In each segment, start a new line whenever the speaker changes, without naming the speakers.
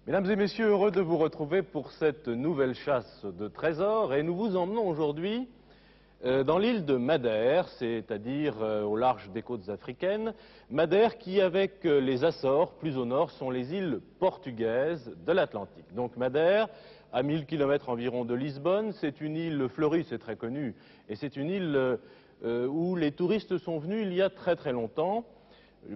Mesdames et messieurs, heureux de vous retrouver pour cette nouvelle chasse de trésors et nous vous emmenons aujourd'hui dans l'île de Madère, c'est-à-dire au large des côtes africaines. Madère qui, avec les Açores, plus au nord, sont les îles portugaises de l'Atlantique. Donc Madère, à 1000 km environ de Lisbonne, c'est une île fleurie, c'est très connu, et c'est une île où les touristes sont venus il y a très très longtemps.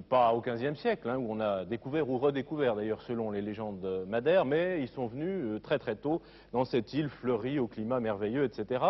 Pas au XVe siècle, où on a découvert ou redécouvert d'ailleurs selon les légendes de Madère, mais ils sont venus très très tôt dans cette île fleurie au climat merveilleux, etc.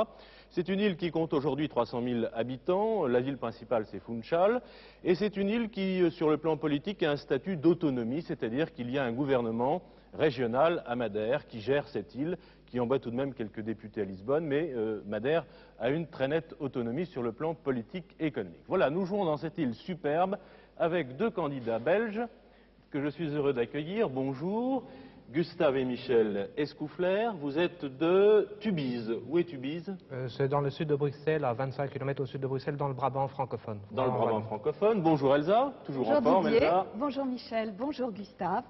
C'est une île qui compte aujourd'hui 300 000 habitants, la ville principale c'est Funchal, et c'est une île qui, sur le plan politique, a un statut d'autonomie, c'est-à-dire qu'il y a un gouvernement régional à Madère qui gère cette île, qui envoie tout de même quelques députés à Lisbonne, mais Madère a une très nette autonomie sur le plan politique et économique. Voilà, nous jouons dans cette île superbe, avec deux candidats belges que je suis heureux d'accueillir. Bonjour, Gustave et Michel Escouflair. Vous êtes de Tubize. Où est Tubize?
C'est dans le sud de Bruxelles, à 25 km au sud de Bruxelles, dans le Brabant francophone.
Dans le Brabant francophone. Bonjour Elsa, toujours
bonjour
en forme
Didier.
Elsa.
Bonjour Michel, bonjour Gustave.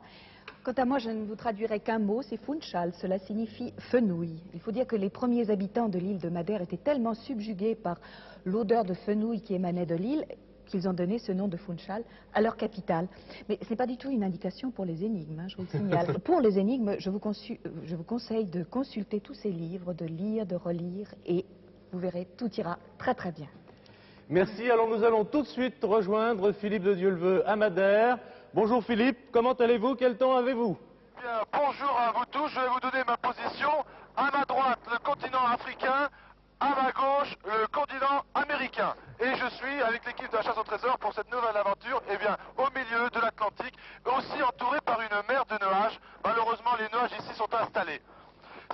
Quant à moi, je ne vous traduirai qu'un mot, c'est Funchal, cela signifie fenouil. Il faut dire que les premiers habitants de l'île de Madère étaient tellement subjugués par l'odeur de fenouil qui émanait de l'île qu'ils ont donné ce nom de Funchal à leur capitale. Mais ce n'est pas du tout une indication pour les énigmes, je vous le signale. Pour les énigmes, je vous conseille de consulter tous ces livres, de lire, de relire, et vous verrez, tout ira très très bien.
Merci, alors nous allons tout de suite rejoindre Philippe de Dieuleveux à Madère. Bonjour Philippe, comment allez-vous? Quel temps avez-vous?
Bien, bonjour à vous tous, je vais vous donner ma position. À ma droite, le continent africain. À ma gauche, le continent américain. Et je suis avec l'équipe de la chasse au trésor pour cette nouvelle aventure, au milieu de l'Atlantique, aussi entouré par une mer de nuages. Malheureusement, les nuages ici sont installés.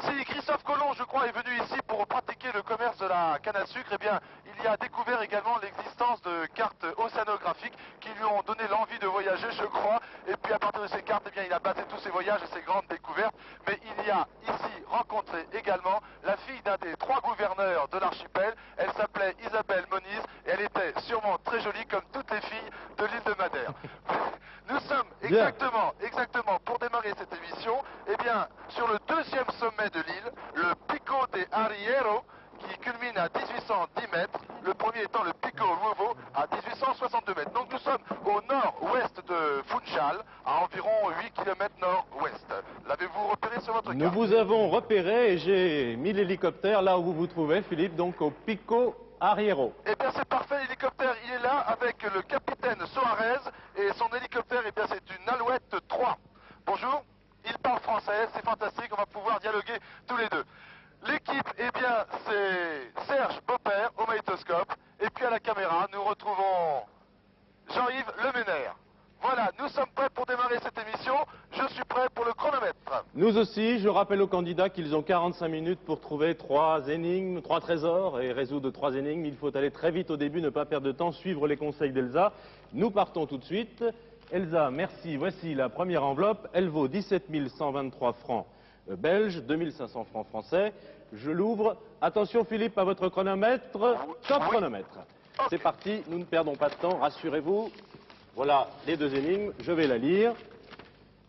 Si Christophe Colomb, je crois, est venu ici pour pratiquer le commerce de la canne à sucre, il y a découvert également l'existence de cartes océanographiques qui lui ont donné l'envie de voyager, je crois. Et puis à partir de ces cartes, il a basé tous ses voyages et ses grandes découvertes. Mais il y a ici rencontré également la fille d'un des 3 gouverneurs de l'archipel. Elle s'appelait Isabelle Moniz et elle était sûrement très jolie comme toutes les filles de l'île de Madère. Nous sommes exactement, pour démarrer cette émission, sur le 2e sommet de l'île, le Pico de Arriero, qui culmine à 1810 mètres, le premier étant le Pico Nuevo à 1862 mètres. Donc nous sommes au nord-ouest de Funchal, à environ 8 km nord-ouest. L'avez-vous repéré sur votre carte?
Nous vous avons repéré et j'ai mis l'hélicoptère là où vous vous trouvez, Philippe, donc au Pico Arriero.
Eh bien c'est parfait, l'hélicoptère il est là avec le capitaine Soares et son hélicoptère, c'est une Alouette 3. Bonjour, il parle français, c'est fantastique, on va pouvoir dialoguer tous les deux. L'équipe, c'est Serge Bopper au magnétoscope et puis à la caméra nous retrouvons Jean-Yves Lemenaire. Voilà, nous sommes prêts pour démarrer cette émission. Je suis prêt pour le chronomètre.
Nous aussi, je rappelle aux candidats qu'ils ont 45 minutes pour trouver 3 énigmes, 3 trésors et résoudre 3 énigmes. Il faut aller très vite au début, ne pas perdre de temps, suivre les conseils d'Elsa. Nous partons tout de suite. Elsa, merci. Voici la première enveloppe. Elle vaut 17 123 francs belges, 2500 francs français. Je l'ouvre. Attention Philippe, à votre chronomètre. Top chronomètre. Okay. C'est parti, nous ne perdons pas de temps, rassurez-vous. Voilà les 2 énigmes, je vais la lire.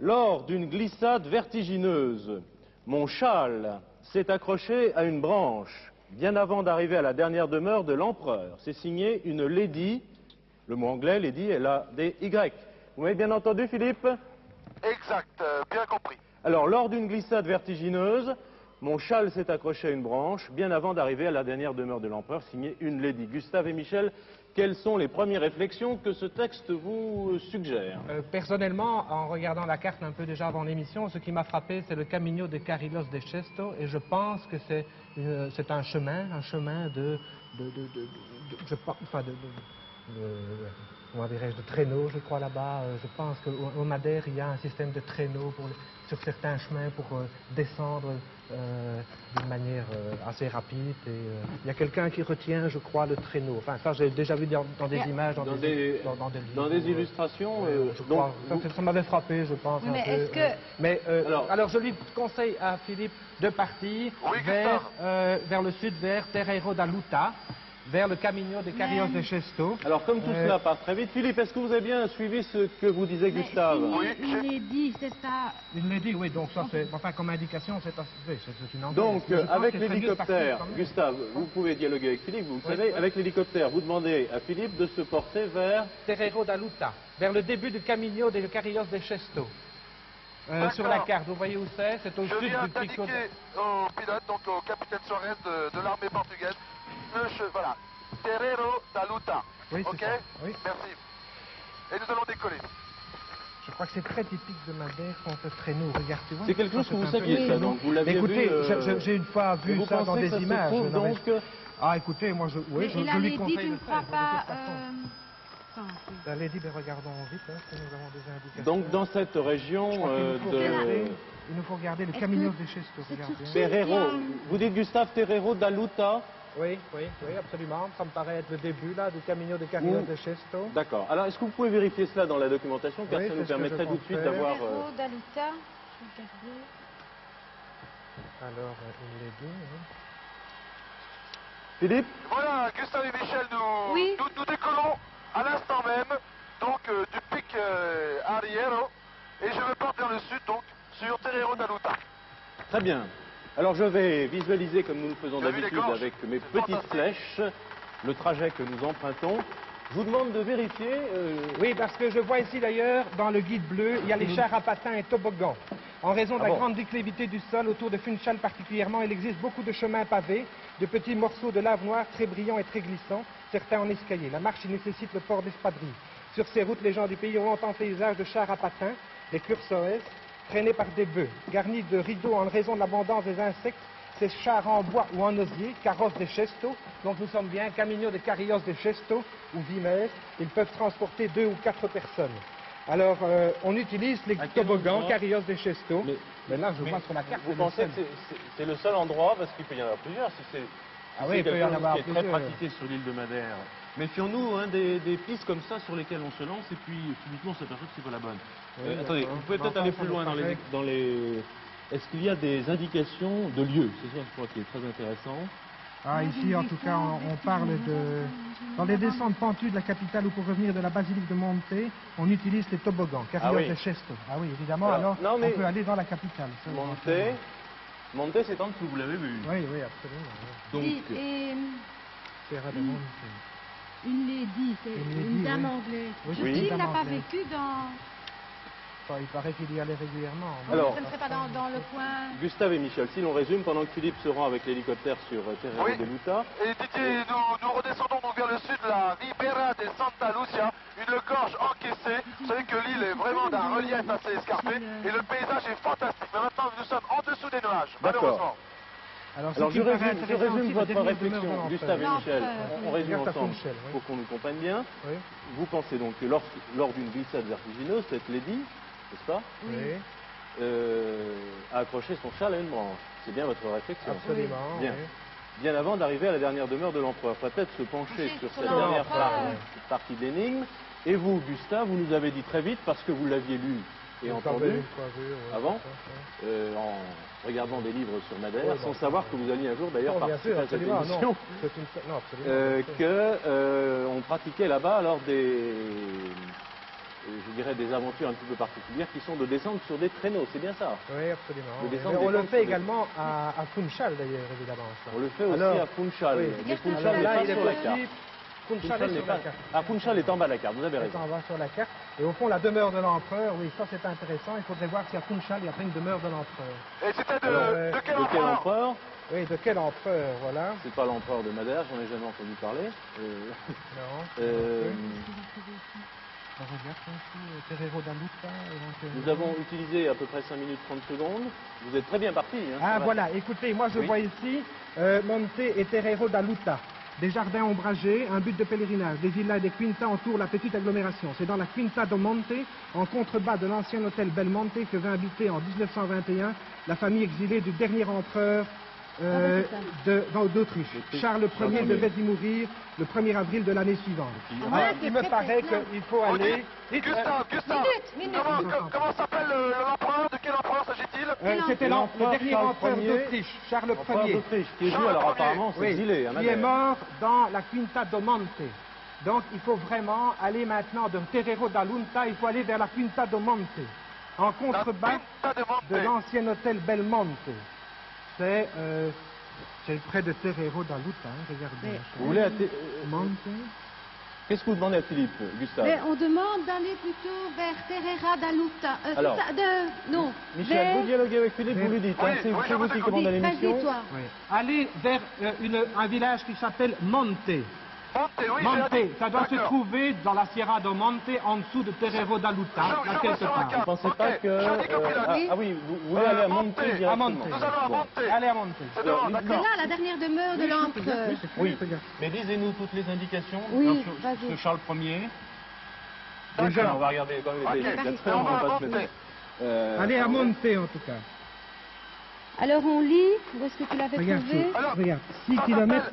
Lors d'une glissade vertigineuse, mon châle s'est accroché à une branche, bien avant d'arriver à la dernière demeure de l'empereur. C'est signé une lady, le mot anglais, lady, L-A-D-Y. Vous m'avez bien entendu, Philippe?
Exact, bien compris.
Alors, lors d'une glissade vertigineuse, mon châle s'est accroché à une branche, bien avant d'arriver à la dernière demeure de l'empereur, signé une lady. Gustave et Michel, quelles sont les premières réflexions que ce texte vous suggère?
Personnellement, en regardant la carte un peu déjà avant l'émission, ce qui m'a frappé, c'est le Camino de Carrillos de Chesto, et je pense que c'est un chemin comment dirais-je, de traîneaux, je crois, là-bas. Je pense qu'au Madère, il y a un système de traîneaux sur certains chemins pour descendre d'une manière assez rapide. Et, il y a quelqu'un qui retient, je crois, le traîneau. Enfin, ça, j'ai déjà vu dans des images, dans des
illustrations.
Ça m'avait frappé, je pense. Alors, je lui conseille à Philippe de partir vers le sud, vers Terreiro da Luta. vers le Camino de Carrillos de Chesto.
Alors, comme tout cela part très vite, Philippe, est-ce que vous avez bien suivi ce que vous disait Gustave?
Oui,
Il est dit, c'est ça.
Il l'a dit, oui, donc ça c'est, enfin comme indication, c'est une enquête.
Donc,
Je pense
avec
qu'il serait mieux de
l'hélicoptère,
partir quand même.
Gustave, vous pouvez dialoguer avec Philippe, vous le
Oui,
savez,
oui.
avec l'hélicoptère, vous demandez à Philippe de se porter vers...
Terreiro da Luta, vers le début du Camino de Carrillos de Chesto. Sur la carte, vous voyez où c'est? C'est au
je
sud
viens
du Pico.
d'indiquer au pilote, donc au capitaine Suarez de l'armée portugaise, voilà, Terreiro da Luta.
Oui, c'est
Ok.
ça. Oui.
Merci. Et nous allons décoller.
Je crois que c'est très typique de Madère qu'on fait traîneau. Regarde, tu vois.
C'est quelque
Ça,
chose que
c'est
vous
un peu
saviez, ça,
traîneau.
donc vous l'aviez
Écoutez,
vu...
j'ai une fois
et
vu
vous
ça dans
pensez que
des
ça se
images.
trouve,
n'aurais-
donc...
Ah, écoutez, moi,
Mais
je
il
lui
avait dit,
conseille
tu
de
ne
le
crois
faire, de
pas...
toute façon.
Attends,
La Lady, ben regardons vite, hein, parce que nous avons des indications.
Donc, dans cette
Je
région
crois qu'il nous faut
de...
regarder- Il nous faut regarder le
Est-ce
Camino
que
de Chesto.
c'est
Regardez.
tout-
Terreiro,
Bien.
vous dites Gustave Terreiro da Luta?
Oui, absolument. Ça me paraît être le début, là, du Camino de Carrillos de Chesto.
D'accord. Alors, est-ce que vous pouvez vérifier cela dans la documentation, car
Oui,
ça
c'est
nous
ce que
permettrait
je
tout de suite
compte
d'avoir...
Terreiro da Luta. Regardez.
Alors, il l'a dit, hein.
Philippe?
Voilà, Gustave et Michel, nous décollons à l'instant même, donc du pic Arriero, et je me porte vers le sud, donc sur Terreiro da Luta.
Très bien. Alors je vais visualiser, comme nous le faisons
Vous avez vu les
d'habitude
gorges?
avec mes
C'est
petites
fantastique.
flèches, le trajet que nous empruntons. Je vous demande de vérifier...
Oui, parce que je vois ici d'ailleurs, dans le guide bleu, il y a les chars à patins et toboggans. En raison de la
bon
grande déclivité du sol, autour de Funchal particulièrement, il existe beaucoup de chemins pavés, de petits morceaux de lave noire très brillants et très glissants, certains en escalier. La marche y nécessite le port d'espadrilles. Sur ces routes, les gens du pays ont longtemps fait usage de chars à patins, les cursores, traînés par des bœufs, garnis de rideaux en raison de l'abondance des insectes. Ces chars en bois ou en osier, carrosses de Chesto, donc nous sommes bien Camino de Carrillos de Chesto ou Vimes, ils peuvent transporter 2 ou 4 personnes. Alors, on utilise les
À quel
toboggans
endroit?
Carrillos de Chesto, mais là je
mais
vois sur la carte.
Vous
c'est le
pensez
seul.
que c'est le seul endroit, parce qu'il peut y en avoir plusieurs, si c'est
Ah oui, il peut y
quelque
en
chose
avoir
qui est très
plusieurs.
pratiqué sur l'île de Madère. Méfions-nous hein, des pistes comme ça sur lesquelles on se lance et puis subitement on s'aperçoit que c'est pas la bonne.
Oui,
Attendez,
d'accord.
vous pouvez peut-être
Enfin,
aller
ça
plus
me
loin
paraît-
dans les... Est-ce qu'il y a des indications de lieux? C'est ça, je crois, qui est très intéressant.
Ah, ici, en tout cas, on parle de... Dans les descentes pentues de la capitale ou pour revenir de la basilique de Monte, on utilise les toboggans, Carrillos
oui.
de Chesto. Ah oui, évidemment,
Alors, non, mais-
on peut aller dans la capitale. ça,
Monte, c'est en dessous, vous l'avez vu.
Oui, absolument. Oui.
Donc,
Et
Sierra de Monte.
une lady, c'est
Une lady,
une dame
oui.
anglaise.
Oui,
Je
oui.
dis,
Une
il
dame
n'a pas
anglaise.
vécu dans...
Enfin, il paraît qu'il y allait régulièrement.
Alors-
Je ne sais pas, dans le coin...
Gustave et Michel, si l'on résume, pendant que Philippe se rend avec l'hélicoptère sur Terreiro
Oui.
de Luta,
Et Didier, nous redescendons donc vers le sud, la Ribera de Santa Lucia, une gorge encaissée. Vous savez que l'île est vraiment d'un relief assez escarpé et le paysage est fantastique. Mais maintenant, nous sommes en dessous des nuages, malheureusement.
Alors,
alors je résume votre
réflexion,
réflexion, Gustave et Michel, on résume
Regarde ta
ensemble
Funchal, oui.
pour qu'on nous comprenne bien.
Oui,
Vous pensez donc que lors d'une glissade vertigineuse, cette lady, n'est-ce pas,
oui,
a accroché son châle à une branche. C'est bien votre réflexion.
absolument.
Bien.
oui.
Bien avant d'arriver à la dernière demeure de l'empereur. Peut-être se pencher sur cette
l'empereur.
dernière partie d'énigme. Et vous, Gustave, vous nous avez dit très vite, parce que vous l'aviez lu et
Vous
entendu,
l'avez une fois vu, oui,
avant,
c'est ça, oui.
en regardant des livres sur Madère,
Oui,
sans
bon,
savoir que vous alliez un jour d'ailleurs
Non, bien
participer
sûr,
à cette
absolument,
émission.
non. Non, absolument. bien sûr.
On pratiquait là-bas alors je dirais des aventures un petit peu particulières qui sont de descendre sur des traîneaux, c'est bien ça?
Oui, absolument.
de
oui.
descendre
Mais
des
on le
pentes
fait
sur des-
également à Funchal d'ailleurs, évidemment. ça.
On le fait aussi
Alors,
à Funchal.
oui.
Mais
Qu'est-ce que
Funchal
c'est
n'est
là,
pas
il est
sur la carte.
possible. Funchal
Funchal
est
n'est
sur
pas...
la carte.
Ah, Funchal est en bas de la carte, vous avez raison.
On va sur la carte. Et au fond, la demeure de l'empereur, oui, ça c'est intéressant. Il faudrait voir si à Funchal, il n'y a pas une demeure de l'empereur.
Et c'était
Alors,
de quel
De quel
empereur?
empereur?
Oui, de quel empereur, voilà.
C'est pas l'empereur de Madère, j'en ai jamais entendu parler.
Non.
Euh,
On regarde ici, Terreiro da Luta, éventuellement.
Nous avons utilisé à peu près 5 minutes 30 secondes. Vous êtes très bien parti. Hein,
Ah
ça va.
voilà, écoutez, moi je
Oui.
vois ici Monte et Terreiro da Luta. Des jardins ombragés, un but de pèlerinage, des villas et des quintas entourent la petite agglomération. C'est dans la Quinta do Monte, en contrebas de l'ancien hôtel Belmonte, que vint habiter en 1921 la famille exilée du dernier empereur d'Autriche. Charles Ier devait y mourir le 1er avril de l'année suivante.
Ah,
Il me paraît qu'il faut aller...
Gustave,
Minute.
comment s'appelle l'empereur? De quel empereur s'agit-il? s'appelle-t-il?
C'était
l'empereur
le dernier
Charles
empereur
Ier,
d'Autriche, Charles
Empereur
Ier.
d'Autriche, qui est
Charles
dû alors
Ier.
apparemment
Oui,
s'exiler à
qui est
Madère.
mort dans la Quinta do Monte. Donc il faut vraiment aller maintenant de Terreiro d'Alunta, il faut aller vers la Quinta do Monte, en contrebas
Quinta de Monte.
de l'ancien hôtel Belmonte. C'est près de Terreiro d'Alunta, hein, regardez.
Vous voulez
Monte.
Qu'est-ce que vous demandez à Philippe, Gustave?
Mais on demande d'aller plutôt vers Terreira d'Aluta.
Alors,
non.
Michel, vous dialoguez avec Philippe, vous lui dites,
Oui,
hein, c'est
oui,
c'est vous qui commandez l'émission.
Vas-y, toi.
Oui. Allez vers un village qui s'appelle Monte.
Monte, oui,
Monte,
j'ai dit.
ça doit se
D'accord.
trouver dans la Sierra do Monte, en dessous de Terreiro d'Aluta,
Je
là
vois
quelque
sur la
part.
carte.
Vous ne pensez
Ok,
pas que...
j'ai dit que Pilates.
ah oui, vous voulez aller à Monte
Monte.
directement.
À Monte.
Nous allons à
Bon.
Monte.
Allez à Monte.
C'est
Alors,
devant,
dites-moi.
C'est
d'accord.
là la dernière demeure de l'empereur.
Oui, mais lisez-nous toutes les indications
Oui,
sur
vas-y.
ce Charles Ier.
D'accord.
Déjà, on va regarder quand même les
Ok,
extraits,
on
on
va
va pas
à
se
Monte.
mettre...
Allez à Monte en tout cas.
Alors on lit. Où est-ce que tu l'avais
Regarde,
trouvé?
Alors,
6
ça
kilomètres.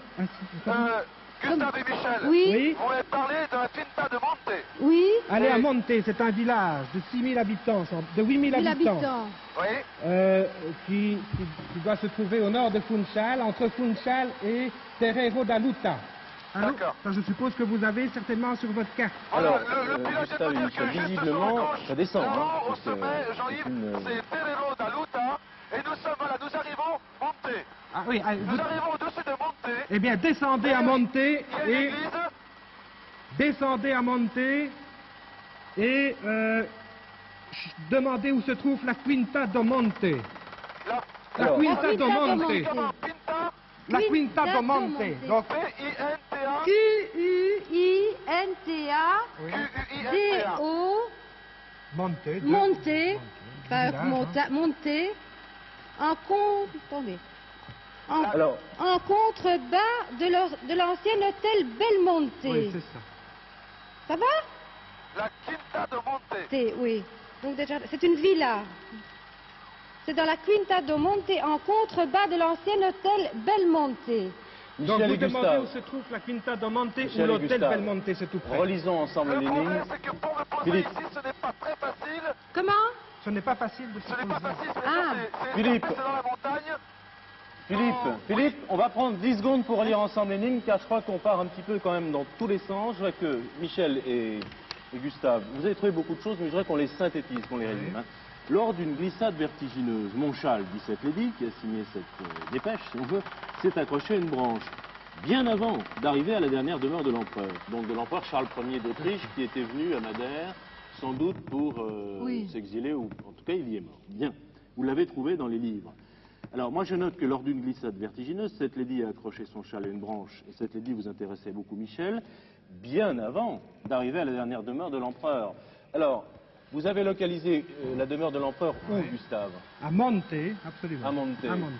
Gustave et Michel,
Oui.
vous m'avez parlé de la Quinta de Monte.
Oui.
Allez à Monte, c'est un village de 6 000 habitants, de 8 000
1000
habitants,
habitants.
Oui.
qui doit se trouver au nord de Funchal, entre Funchal et Terreiro d'Aluta.
D'accord.
Ça, je suppose que vous avez certainement sur votre carte.
Alors,
le pilote
Gustave
vient de
et
me dire que
Michel,
juste sur la
visiblement,
gauche,
ça descend.
là-haut,
Hein,
au
parce que
sommet,
c'est
Jean-Yves,
une-
c'est Terreiro d'Aluta, et nous sommes, voilà, nous arrivons, Monte.
Ah oui,
Nous arrivons au-dessus de Monte.
eh bien, descendez à Monte
Il y a une
et
église.
descendez à Monte et demandez où se trouve la Quinta do Monte. La
Alors,
Quinta do
Quinta do
Monte.
Monte.
Comment Quinta,
La Quinta do Monte.
Monte.
Donc,
P-I-N-T-A,
Q-U-I-N-T-A.
Q-U-I-N-T-A.
D-O.
Monte. de-
Monter. Enfin,
Village, hein.
monter. Attendez.
Alors,
En contrebas de l'ancien hôtel Belmonte.
Oui, c'est ça.
Ça va?
La Quinta de Monte.
Oui. Donc déjà, c'est une villa. C'est dans la Quinta do Monte, en contrebas de l'ancien hôtel Belmonte.
Donc
Michel
vous
et
demandez où
Gustave,
se trouve la Quinta do Monte
Michel
ou
et
l'hôtel
Gustave.
Belmonte, c'est tout près.
relisons ensemble
Le
l'énigme.
problème, c'est que pour me poser
Philippe.
ici, ce n'est pas très facile.
Comment?
Ce n'est pas facile de se
Ce n'est pas
poser.
facile,
Ah.
c'est
Philippe.
c'est dans la montagne.
Philippe, on va prendre 10 secondes pour relire ensemble l'énigme, car je crois qu'on part un petit peu quand même dans tous les sens. Je voudrais que Michel et Gustave, vous avez trouvé beaucoup de choses, mais je voudrais qu'on les synthétise, qu'on les résume. Hein. Lors d'une glissade vertigineuse, Montchal, 17 Lédy, qui a signé cette dépêche, si on veut, s'est accroché à une branche, bien avant d'arriver à la dernière demeure de l'empereur. Donc de l'empereur Charles Ier d'Autriche, qui était venu à Madère, sans doute pour
Oui.
s'exiler, ou en tout cas il y est mort. Bien, vous l'avez trouvé dans les livres. Alors moi je note que lors d'une glissade vertigineuse, cette lady a accroché son châle à une branche, et cette lady vous intéressait beaucoup Michel, bien avant d'arriver à la dernière demeure de l'empereur. Alors, vous avez localisé la demeure de l'empereur où, Gustave?
À Monte, absolument.
À Monte.
À Monte.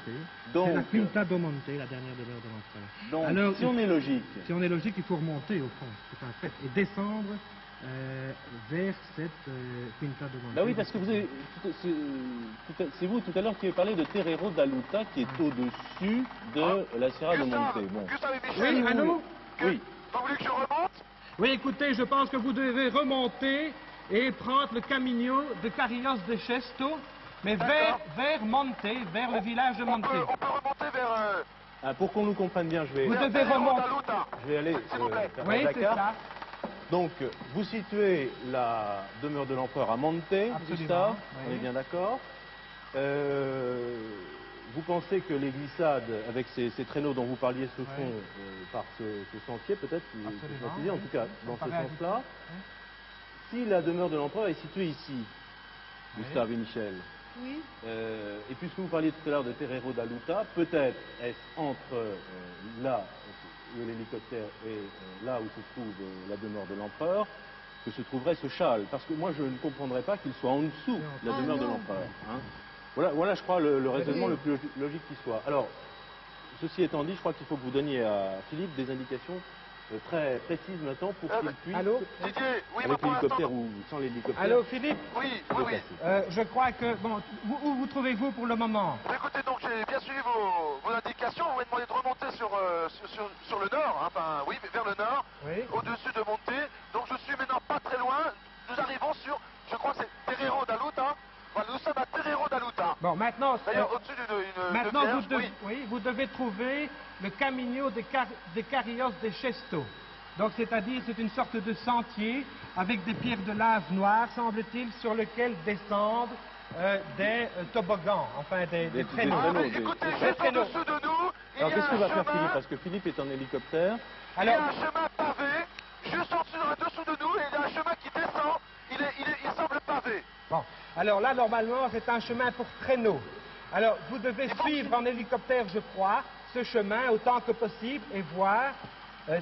Donc,
C'est la Quinta do Monte, la dernière demeure de l'empereur.
Donc,
Alors,
si on est logique,
Si on est logique, il faut remonter au fond, c'est un fait, et descendre vers cette Quinta do Monte.
bah oui, parce que vous avez, c'est vous tout à l'heure qui avez parlé de Terreiro d'Aluta, qui est au-dessus de la Sierra de Monte. Bon.
Gustave et Michel.
Oui, allô?
Oui.
Vous voulez que je remonte?
Oui, écoutez, je pense que vous devez remonter et prendre le Camino de Carrillos de Chesto, mais vers Monte, vers le village de
On
Monte.
peut remonter vers...
Ah, pour qu'on nous comprenne bien, je vais aller
S'il vous plaît.
faire
Oui,
la
c'est
carte.
ça.
Donc, vous situez la demeure de l'empereur à Monte, Gustave,
oui.
on est bien d'accord. Vous pensez que les glissades avec ces traîneaux dont vous parliez se font par ce sentier, peut-être, qui
Absolument,
précisé, en
oui.
tout cas dans
Ça
ce
paraît
sens-là.
Oui.
Si la demeure de l'empereur est située ici, Gustave et Michel,
Oui.
et puisque vous parliez tout à l'heure de Terreiro d'Aluta, peut-être est-ce entre là où est l'hélicoptère et là où se trouve la demeure de l'empereur que se trouverait ce châle. Parce que moi je ne comprendrais pas qu'il soit en dessous de la demeure de l'empereur. Hein. Voilà, je crois, le raisonnement le plus logique qui soit. Alors, ceci étant dit, je crois qu'il faut que vous donniez à Philippe des indications très précises maintenant pour qu'il puisse,
Allô?
Didier, oui, mais
avec
pour
l'hélicoptère
l'instant...
ou sans l'hélicoptère,
Allô, Philippe?
Oui,
se
oui, oui.
déplacer.
Je crois que... Bon, où vous trouvez-vous pour le moment?
Écoutez, donc j'ai bien suivi vos indications. Vous m'avez demandé de remonter sur le nord, hein, enfin, oui, vers le nord,
Oui.
au-dessus de Monte. Donc je suis maintenant pas très loin. Nous arrivons sur, je crois que c'est Terreiro d'Aluta. Voilà, nous sommes à Terreiro d'Aluta.
Bon, maintenant,
D'ailleurs, au-dessus d'une
maintenant
vierge,
vous devez trouver le Camino de Carrillos de Chesto. Donc, c'est-à-dire, c'est une sorte de sentier avec des pierres de lave noires, semble-t-il, sur lequel descendent des toboggans, enfin des traîneaux.
Ah, mais écoutez, juste en dessous de nous, il y a
Alors qu'est-ce que va faire Philippe?
chemin,
Parce que Philippe est en hélicoptère.
il y a un chemin pavé, juste en dessous de nous, et il y a un chemin qui descend, il semble pavé.
Bon, alors là, normalement, c'est un chemin pour traîneau. Alors, vous devez suivre en hélicoptère, je crois, ce chemin autant que possible et voir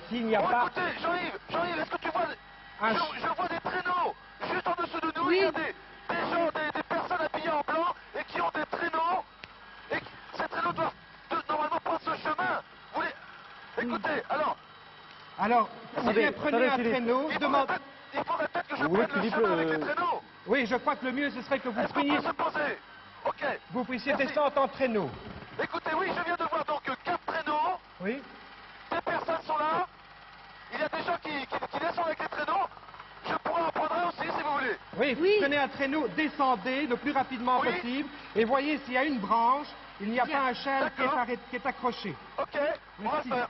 s'il n'y a
Oh,
pas...
écoutez, Jean-Yves, est-ce que tu vois...
Un
Je vois des traîneaux, juste en dessous de nous,
Oui.
il y a des gens, des personnes habillées en blanc, et qui ont des traîneaux, et ces traîneaux doivent normalement prendre ce chemin. Vous voulez... Écoutez,
Alors,
Attendez,
prenez un
Philippe.
traîneau,
il
demande...
faudrait peut-être que je
Vous voulez
prenne le
Philippe,
chemin avec les traîneaux.
Oui, je crois que le mieux, ce serait que vous
Est-ce qu'on
preniez...
peut se poser? Ok.
Vous puissiez
Merci.
descendre en traîneau.
Écoutez, oui, je viens de voir donc 4 traîneaux,
Oui.
des personnes sont là, il y a des gens qui descendent avec les traîneaux, je pourrais en prendre un aussi si vous voulez.
Oui,
Oui.
prenez un traîneau, descendez le plus rapidement
Oui.
possible et voyez s'il y a une branche, il n'y a
Bien.
pas un châle
D'accord.
qui est accroché.
Ok, on va
Merci.
le faire.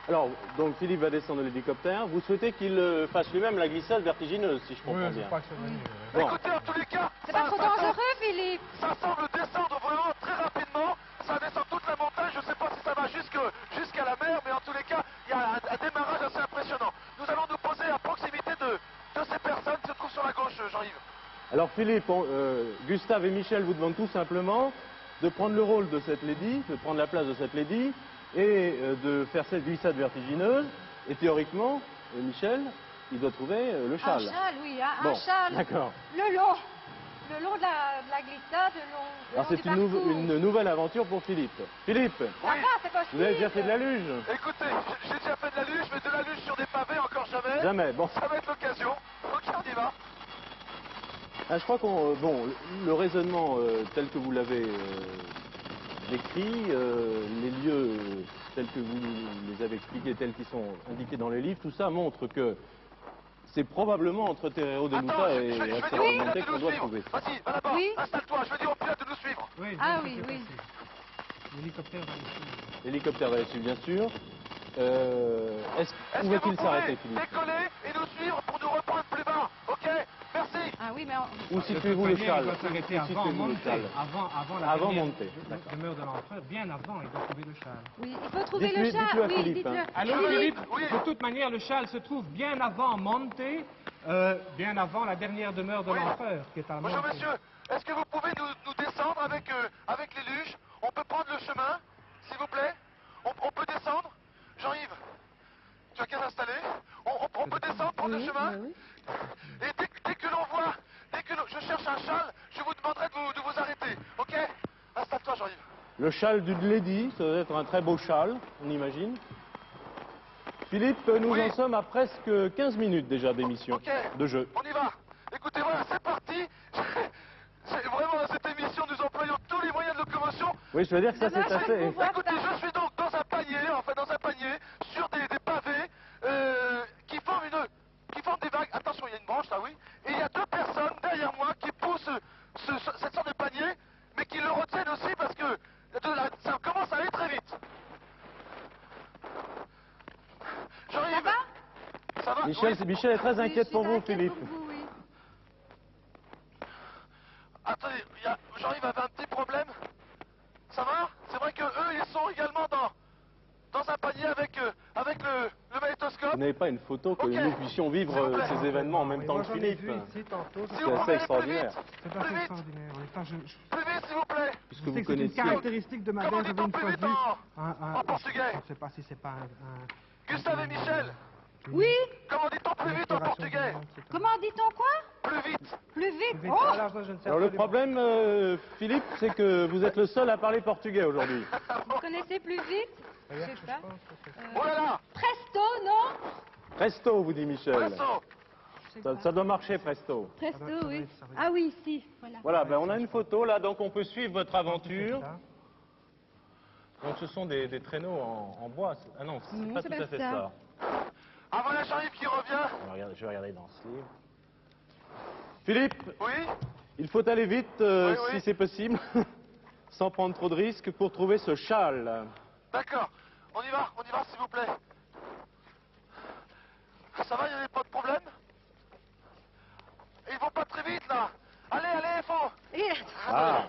Alors, donc Philippe va descendre de l'hélicoptère. Vous souhaitez qu'il fasse lui-même la glissade vertigineuse, si je comprends bien.
crois que c'est mieux.
Bon.
Écoutez, en tous les cas,
C'est pas trop dangereux, Philippe.
ça semble descendre vraiment très rapidement, ça descend toute la montagne, je ne sais pas si ça va jusqu'à la mer, mais en tous les cas, il y a un démarrage assez impressionnant. Nous allons nous poser à proximité de ces personnes qui se trouvent sur la gauche, Jean-Yves.
Alors Philippe, Gustave et Michel vous demandent tout simplement de prendre le rôle de cette lady, de prendre la place de cette lady et de faire cette glissade vertigineuse. Et théoriquement, Michel, il doit trouver le
Un
châle.
châle, oui, hein,
Bon,
un châle.
d'accord.
Le long de la glissade, le long
Alors c'est
du parcours.
une nouvelle aventure pour Philippe. Philippe,
Ça va, c'est possible.
vous avez déjà fait de la luge?
Écoutez, j'ai déjà fait de la luge, mais de la luge sur des pavés, encore jamais.
Jamais. Bon,
Ça va être l'occasion. Ok, on y va.
ah, je crois qu'on, bon, le raisonnement tel que vous l'avez décrit, les lieux tels que vous les avez expliqués, tels qu'ils sont indiqués dans les livres, tout ça montre que c'est probablement entre Terreiro de
Attends,
Luta
je
et
vais dire au
Astormonte
pilote de
qu'on
nous
doit
suivre.
trouver.
Vas-y, va là-bas,
Oui.
installe-toi, je vais dire au pilote de nous suivre.
Oui,
Ah
donc,
oui,
c'est
oui.
facile. L'hélicoptère va le suivre.
L'hélicoptère va là-dessus, bien sûr.
Est-ce
Où
que
va-t-il
vous
s'arrêter,
pouvez
Philippe?
décoller et nous suivre pour nous reprendre plus bas? Ok, merci.
Ah oui, mais
Où situez-vous le châle?
Il doit s'arrêter
Où
avant
situez-vous le
Monte,
châle?
avant la
Avant
dernière
Monte, d'accord.
demeure de l'empereur, bien avant, il doit trouver le châle.
oui, il faut trouver
Dites-lui-
le châle.
dites-le à
Oui,
Philippe,
dites-le.
hein.
Alors
Oui,
Philippe,
oui.
de toute manière, le châle se trouve bien avant Monte, bien avant la dernière demeure de
Oui.
l'empereur, qui est à
Bonjour
Monte.
monsieur, est-ce que vous pouvez nous descendre avec les luges? On peut prendre le chemin, s'il vous plaît? On peut descendre? Jean-Yves, tu as qu'à t'installer? On peut descendre, prendre le chemin? Et dès que l'on voit, je cherche un châle, je vous demanderai de vous arrêter, ok? Installe-toi Jean-Yves.
Le châle d'une lady, ça doit être un très beau châle, on imagine. Philippe, nous
Oui.
en sommes à presque 15 minutes déjà d'émission,
Ok.
de jeu.
On y va. Écoutez, voilà, c'est parti. Vraiment, dans cette émission, nous employons tous les moyens de locomotion.
Oui, je veux dire que ça c'est
Dommage que
assez...
vous voyez
Écoutez, je suis donc dans un panier, sur des pavés, qui forment des vagues. Attention, il y a une branche là, oui. Et il y a deux personnes derrière moi qui poussent cette sorte de panier, mais qui le retiennent aussi parce que ça commence à aller très vite. Jean-Yves, ça va?
Michel,
Oui.
Michel est très
Oui, je
inquiète
suis
pour vous,
inquiète
Philippe.
pour vous, oui.
Attendez, Jean-Yves avait un petit problème. Ça va? C'est vrai que eux, ils sont également dans un panier avec le magnétoscope.
Vous n'avez pas une photo que
Ok.
nous puissions vivre
S'il vous plaît.
ces événements en même
Oui,
temps
moi
que
j'en ai
Philippe?
vu ici tantôt.
Si
C'est
vous
assez
pouvez aller plus
extraordinaire.
vite.
C'est
Plus
assez
vite.
extraordinaire. Oui. Enfin,
Plus vite, s'il vous plaît.
Puisque
je sais
vous
que c'est une
connaissiez...
caractéristique de Madère.
Comment
J'avais
dit-on
une fois
plus
vu
vite en portugais?
Je ne sais pas si c'est pas un
Gustave et Michel,
Oui,
comment dit-on plus vite en portugais?
comment dit-on quoi?
Plus vite.
Plus vite.
Vite.
Oh,
Alors, ça, je ne sais
Alors le
absolument
problème, Philippe, c'est que vous êtes le seul à parler portugais aujourd'hui.
vous connaissez plus vite?
pas.
Je sais pas.
Voilà.
Presto, non?
Presto, vous dit Michel.
Presto.
Je sais pas.
Ça doit marcher, presto.
Presto,
Ça doit
oui.
être ça, oui.
Ah oui, ici, voilà.
Voilà, ben, on a une photo là, donc on peut suivre votre aventure.
Ça.
Donc ce sont des traîneaux en bois. Ah non, c'est
Non,
pas
c'est
tout
pas
à fait
ça.
ça.
Ah voilà Jean-Yves qui revient.
Je vais regarder dans ce livre. Philippe,
Oui.
Il faut aller vite,
Oui, oui.
si c'est possible, sans prendre trop de risques, pour trouver ce châle.
D'accord. On y va, s'il vous plaît. Ça va, il n'y a pas de problème? Ils vont pas très vite, là. Allez, allez, faut...
Ah,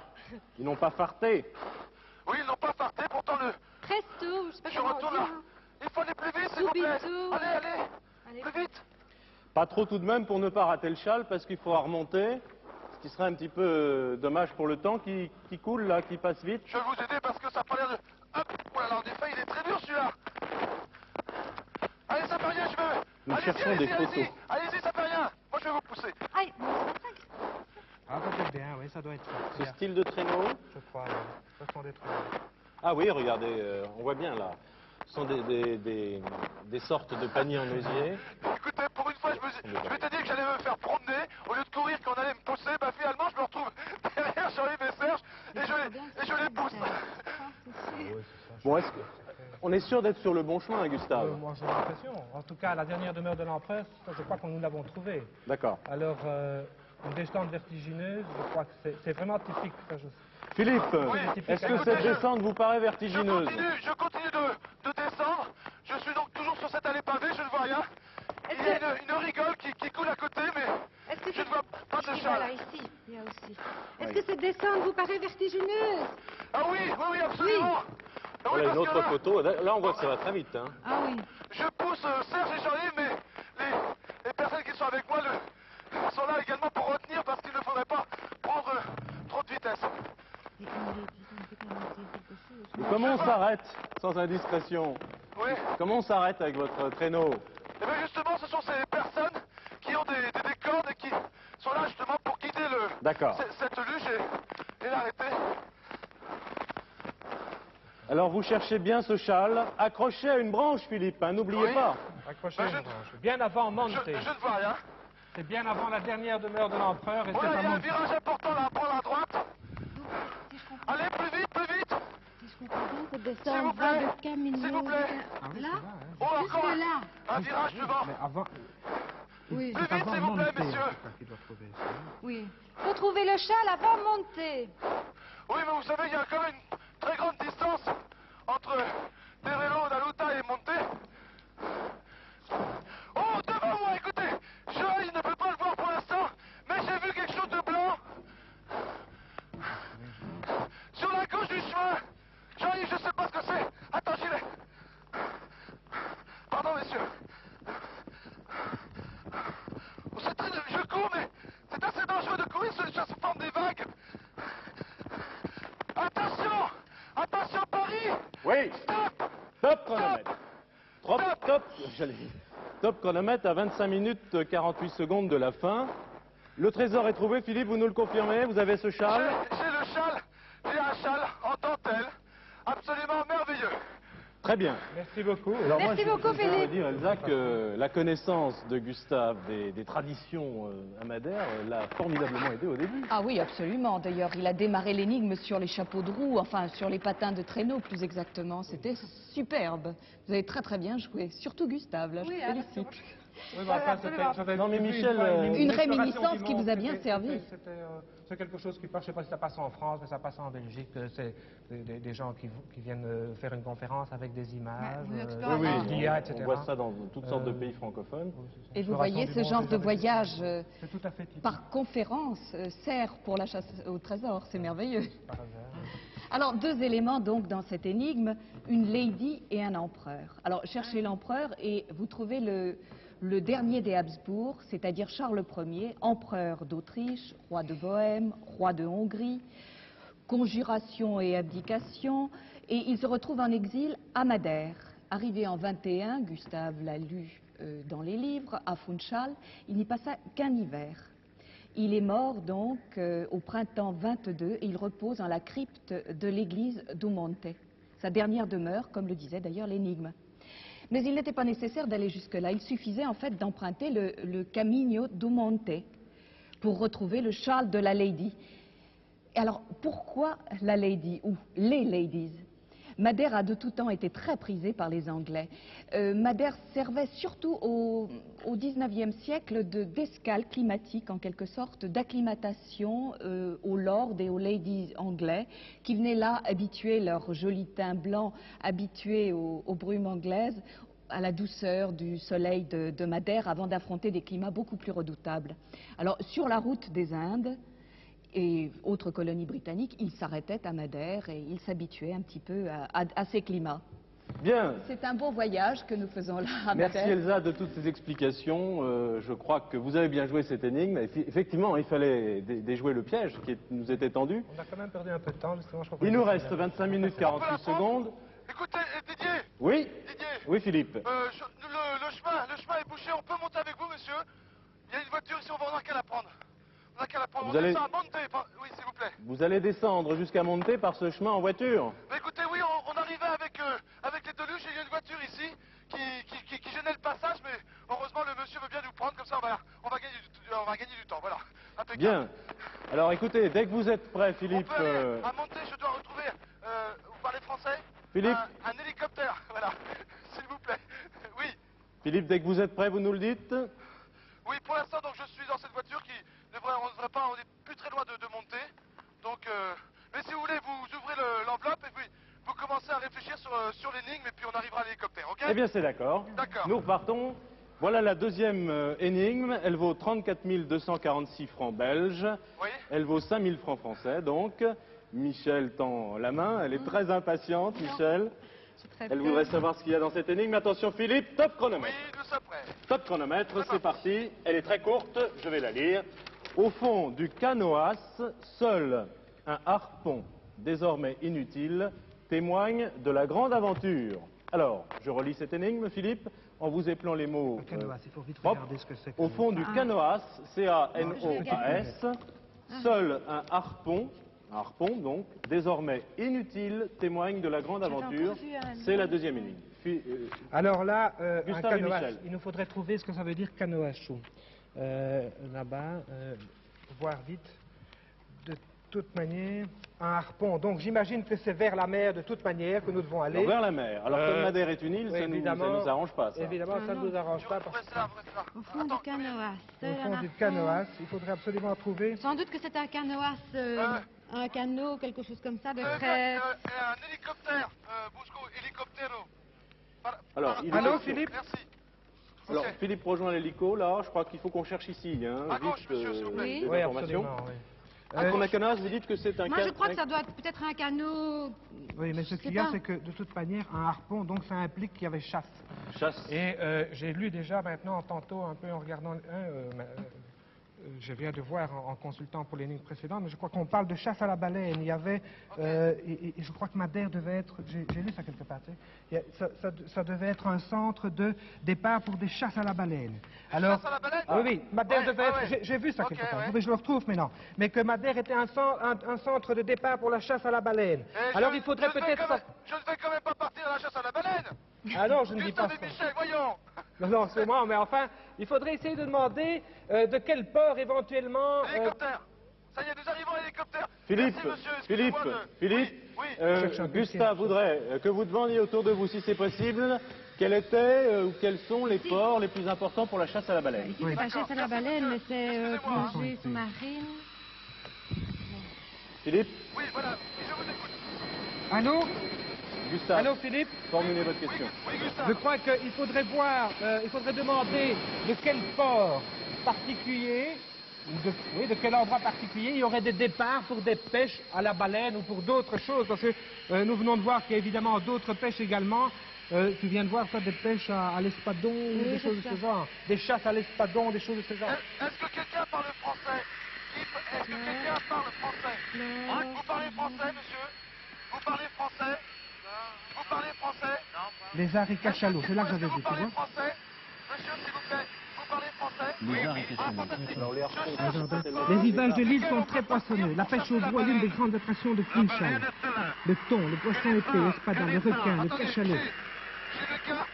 ils n'ont pas farté.
Oui, ils n'ont pas farté, pourtant le...
Presto, je sais pas
Je
comment on
retourne
dit,
là.
hein.
Il faut aller plus vite, s'il vous plaît.
Subito.
Allez, allez.
Allez.
Plus vite.
Pas trop tout de même pour ne pas rater le châle, parce qu'il faudra remonter. Ce qui serait un petit peu dommage pour le temps qui coule, là, qui passe vite.
Je vais vous aider parce que ça n'a pas l'air de... Hop. Oh là là, en effet, il est très dur, celui-là. Allez, ça fait rien, je veux...
Nous
Allez-y,
cherchons des
allez-y,
photos.
allez-y. Allez-y, ça fait rien. Moi, je vais vous pousser.
Aïe,
Ah, peut-être bien, oui, ça doit être ça.
Ce style de traîneau.
Je crois, oui. Ce sont des traîneaux.
Ah oui, regardez, on voit bien là. Ce sont des sortes de paniers en osier.
Écoutez, pour une fois, je m'étais dit que j'allais me faire promener. Au lieu de courir, qu'on allait me pousser, bah finalement, je me retrouve derrière Jean-Yves et Serge et je les pousse.
Bon, on est sûr d'être sur le bon chemin, Gustave?
Moi, j'ai l'impression. En tout cas, la dernière demeure de l'empereur, je crois que nous l'avons trouvée.
D'accord.
Alors, une descente vertigineuse, je crois que c'est vraiment typique. Ça,
Philippe,
Oui,
est-ce que
écoutez,
cette descente vous paraît vertigineuse?
Je continue de descendre. Je suis donc toujours sur cette allée pavée, je ne vois rien. Il y a une rigole qui coule à côté, mais
est-ce que
je ne vois pas de
voilà,
châle.
ici, il y a aussi. Est-ce que cette descente vous paraît vertigineuse?
Ah oui, oui, oui, absolument. Ah oui,
Voilà une
parce que
autre
là,
photo. Là, on voit que ça va très vite. Hein.
Ah oui.
je pousse Serge et Jean-Yves, mais les personnes qui sont avec moi sont là également pour retenir parce qu'il ne faudrait pas prendre trop de vitesse.
Et quand il est dit, on peut quand même dire quelque chose.
Et comment on s'arrête, sans indiscrétion?
Oui.
Comment on s'arrête avec votre traîneau?
Et bien justement, ce sont ces personnes qui ont des cordes et qui sont là justement pour guider
D'accord.
cette luge et l'arrêter.
Alors, vous cherchez bien ce châle, accroché à une branche, Philippe, hein, n'oubliez
Oui.
pas.
Accrochez
Ben,
une
je-
branche. Bien avant
Je
Monte.
ne vois rien.
C'est bien avant la dernière demeure de l'empereur et
Voilà,
c'est
il
à
y a un
Monte.
virage important là, prendre à droite.
Donc, si je comprends,
Allez, plus vite, plus vite.
si je comprends bien, cette
S'il vous
descente
plaît.
va de Camino.
S'il vous plaît.
Ah oui,
Là
c'est là, hein.
Oh, encore
Jusque là.
un virage devant.
Mais avant...
Oui.
Plus vite, s'il vous plaît, messieurs.
qu'il doit trouver.
Oui. Faut trouver le châle avant de monter.
Oui, mais vous savez, il y a quand même une très grande distance entre Terreno, Daluta et Monte. Oh, devant moi, écoutez, il ne peut pas le voir pour l'instant, mais j'ai vu quelque chose de blanc. Sur la gauche du chemin. Jean-Yves, je sais pas ce que c'est. Attends, j'y vais. Pardon, messieurs. Oh, c'est très... Je cours, mais c'est assez dangereux de courir sur les chasses forme des vagues. Attention! Attention, Paris!
Oui,
Stop!
top chronomètre. Top chronomètre à 25 minutes 48 secondes de la fin. Le trésor est trouvé, Philippe, vous nous le confirmez? Vous avez ce châle?
J'ai le châle. J'ai un châle en dentelle. Absolument merveilleux.
Très bien.
Merci beaucoup.
Alors
Merci beaucoup,
je dois
Philippe.
dire, Elsa, que la connaissance de Gustave des traditions à Madère l'a formidablement aidé au début.
Ah oui, absolument. D'ailleurs, il a démarré l'énigme sur les chapeaux de roue, enfin sur les patins de traîneau plus exactement. C'était superbe. Vous avez très très bien joué. Surtout Gustave, là, je
Oui,
vous
hein,
félicite.
Oui, mais enfin, c'était
Non, mais Michel,
Une réminiscence qui vous a bien
C'était,
servi.
c'est quelque chose qui passe, je ne sais pas si ça passe en France, mais ça passe en Belgique. C'est des gens qui viennent faire une conférence avec des images,
Oui,
Oui,
des guias, etc.
on voit ça dans toutes sortes de pays francophones.
Et vous voyez, ce genre de voyage
C'est tout à fait typique,
par conférence sert pour la chasse au trésor. C'est merveilleux.
par hasard.
Alors, deux éléments donc dans cette énigme, une lady et un empereur. Alors, cherchez l'empereur et vous trouvez le dernier des Habsbourg, c'est-à-dire Charles Ier, empereur d'Autriche, roi de Bohême, roi de Hongrie, conjuration et abdication, et il se retrouve en exil à Madère. Arrivé en 21, Gustave l'a lu dans les livres, à Funchal, il n'y passa qu'un hiver. Il est mort donc au printemps 22 et il repose en la crypte de l'église d'Umonte, sa dernière demeure, comme le disait d'ailleurs l'énigme. Mais il n'était pas nécessaire d'aller jusque-là, il suffisait en fait d'emprunter le Camino d'Umonte pour retrouver le châle de la lady. Et alors, pourquoi la lady ou les ladies? Madère a de tout temps été très prisée par les Anglais. Madère servait surtout au XIXe siècle d'escale climatique, en quelque sorte, d'acclimatation aux lords et aux ladies anglais qui venaient là habituer leur joli teint blanc, habitués aux brumes anglaises, à la douceur du soleil de Madère avant d'affronter des climats beaucoup plus redoutables. Alors, sur la route des Indes et autres colonies britanniques, ils s'arrêtaient à Madère et ils s'habituaient un petit peu à ces climats.
Bien.
C'est un beau voyage que nous faisons là à
Merci
Madère.
Elsa de toutes ces explications. Je crois que vous avez bien joué cette énigme. Effectivement, il fallait déjouer le piège qui nous était tendu.
On a quand même perdu un peu de temps, justement. Je crois qu'on
Il
a
nous
fait
reste
ça.
25 minutes
On peut la
48
prendre
secondes.
Écoutez, Didier,
Oui.
Didier,
Oui, Philippe.
le chemin est bouché, on peut monter avec vous, monsieur? Il y a une voiture ici, on n'a qu'à la prendre. On n'a qu'à la prendre.
Vous
On
allez-
descend à Monte, oui, s'il vous plaît.
Vous allez descendre jusqu'à Monté par ce chemin en voiture.
Mais écoutez, oui, on arrivait avec les Deluches et il y a une voiture ici qui gênait le passage, mais heureusement le monsieur veut bien nous prendre, comme ça on va gagner du temps, voilà. Impeccable.
Bien. Alors écoutez, dès que vous êtes prêt,
On
Philippe.
peut aller à Monte, je dois retrouver, vous parlez français?
Philippe.
Un hélicoptère, voilà, s'il vous plaît. Oui,
Philippe, dès que vous êtes prêt, vous nous le dites.
oui, pour l'instant, donc je suis dans cette voiture on ne devrait pas, on est plus très loin de monter. Donc, mais si vous voulez, vous ouvrez l'enveloppe et puis vous commencez à réfléchir sur l'énigme et puis on arrivera à l'hélicoptère, ok?
Eh bien, c'est d'accord.
D'accord.
Nous repartons. Voilà la deuxième énigme. Elle vaut 34 246 francs belges.
Oui.
Elle vaut 5 000 francs français, donc. Michel tend la main. Elle est très impatiente, Michel. Elle voudrait savoir ce qu'il y a dans cette énigme. Attention, Philippe, top
Oui,
chronomètre.
nous sommes prêts.
Top chronomètre, c'est parti. Elle est très courte, je vais la lire. Au fond du canoas, seul un harpon, désormais inutile, témoigne de la grande aventure. Alors, je relis cette énigme, Philippe, en vous épelant les mots.
Le canoas, il faut vite
hop.
regarder ce que c'est.
Au fond du canoas, C-A-N-O-A-S, seul un harpon donc, désormais inutile, témoigne de la grande aventure. C'est la deuxième énigme.
Alors là, un
Gustave et
canoas,
Michel.
il nous faudrait trouver ce que ça veut dire canoachou. Là-bas, voir vite. De toute manière, un harpon. Donc j'imagine que c'est vers la mer de toute manière que nous devons aller.
Alors, vers la mer. Alors, comme Madère est une île,
oui,
ça ne
évidemment,
nous arrange pas, ça.
Évidemment, ça ne nous arrange pas.
Vous
Parce
restez là, vous restez là.
Au fond du canoas.
au fond du canoas, il faudrait absolument trouver.
Sans doute que c'est un canoas, un canot, quelque chose comme ça, de
Un
très...
hélicoptère, Busco, hélicoptero.
Alors, il est
Allô,
question.
Philippe?
Merci.
Alors,
Ok.
Philippe rejoint l'hélico, là. Je crois qu'il faut qu'on cherche ici, hein.
À gauche,
vite,
monsieur, s'il vous plaît.
des
Oui,
informations.
absolument. Oui.
Pour la canasse, vous dites que c'est un
Moi, je crois que ça doit être peut-être un canot...
Oui, mais ce
Je
qu'il
sais
y a,
pas.
c'est que de toute manière, un harpon, donc ça implique qu'il y avait chasse.
chasse.
Et j'ai lu déjà maintenant, tantôt, un peu en regardant je viens de voir en consultant pour l'énigme précédente, mais je crois qu'on parle de chasse à la baleine. Il y avait, et je crois que Madère devait être, j'ai lu ça quelque part, tu sais, ça devait être un centre de départ pour des chasses à la baleine. Alors,
chasses à la baleine?
oui, Madère
Ouais,
devait
ouais,
être,
ouais.
j'ai vu ça
Ok,
quelque part,
ouais.
je le retrouve maintenant, mais que Madère était un centre de départ pour la chasse à la baleine.
Et
Alors
je-
il faudrait
je ne vais
peut-être...
quand même- Je ne vais quand même pas partir à la chasse à la baleine.
Ah non, je ne dis pas
Gustave et
ça.
Michel, voyons.
Non, c'est moi, mais enfin, il faudrait essayer de demander de quel port éventuellement...
Hélicoptère. Ça y est, nous arrivons à l'hélicoptère.
Philippe,
Merci, monsieur.
Philippe,
Excusez-moi de-
Philippe,
Oui,
Cherche un peu
Gustave
de
voudrait que vous demandiez autour de vous, si c'est possible, quel était ou quels sont les ports les plus importants pour la chasse à la baleine.
Ici, c'est pas chasse à la baleine, mais c'est
Excusez-moi.
plongée sous-marine.
Philippe,
Oui, voilà. Je vous écoute.
Allô?
Gustave,
Allô, Philippe?
formulez votre question.
Oui, Gustave.
Je crois qu'il faudrait voir, il faudrait demander de quel port particulier, ou de quel endroit particulier, il y aurait des départs pour des pêches à la baleine ou pour d'autres choses, parce que nous venons de voir qu'il y a évidemment d'autres pêches également. Tu viens de voir ça, des pêches à l'espadon, ou des choses de ce genre, des chasses à l'espadon, des choses de ce genre.
Est-ce que quelqu'un parle français? Est-ce que quelqu'un parle français? Vous parlez français, monsieur? Vous parlez français? Vous parlez français?
Les arts et cachalots, c'est là que j'avais
Vous
vu, tu
parlez
vois.
français? Monsieur, s'il vous plaît, vous parlez français? Oui.
Alors, les rivages de l'île sont très poissonneux. La pêche au bois est l'une des grandes attractions de Funchal. Le thon, le poisson épais, l'espadon, le requin, le cachalot.
J'ai le cas.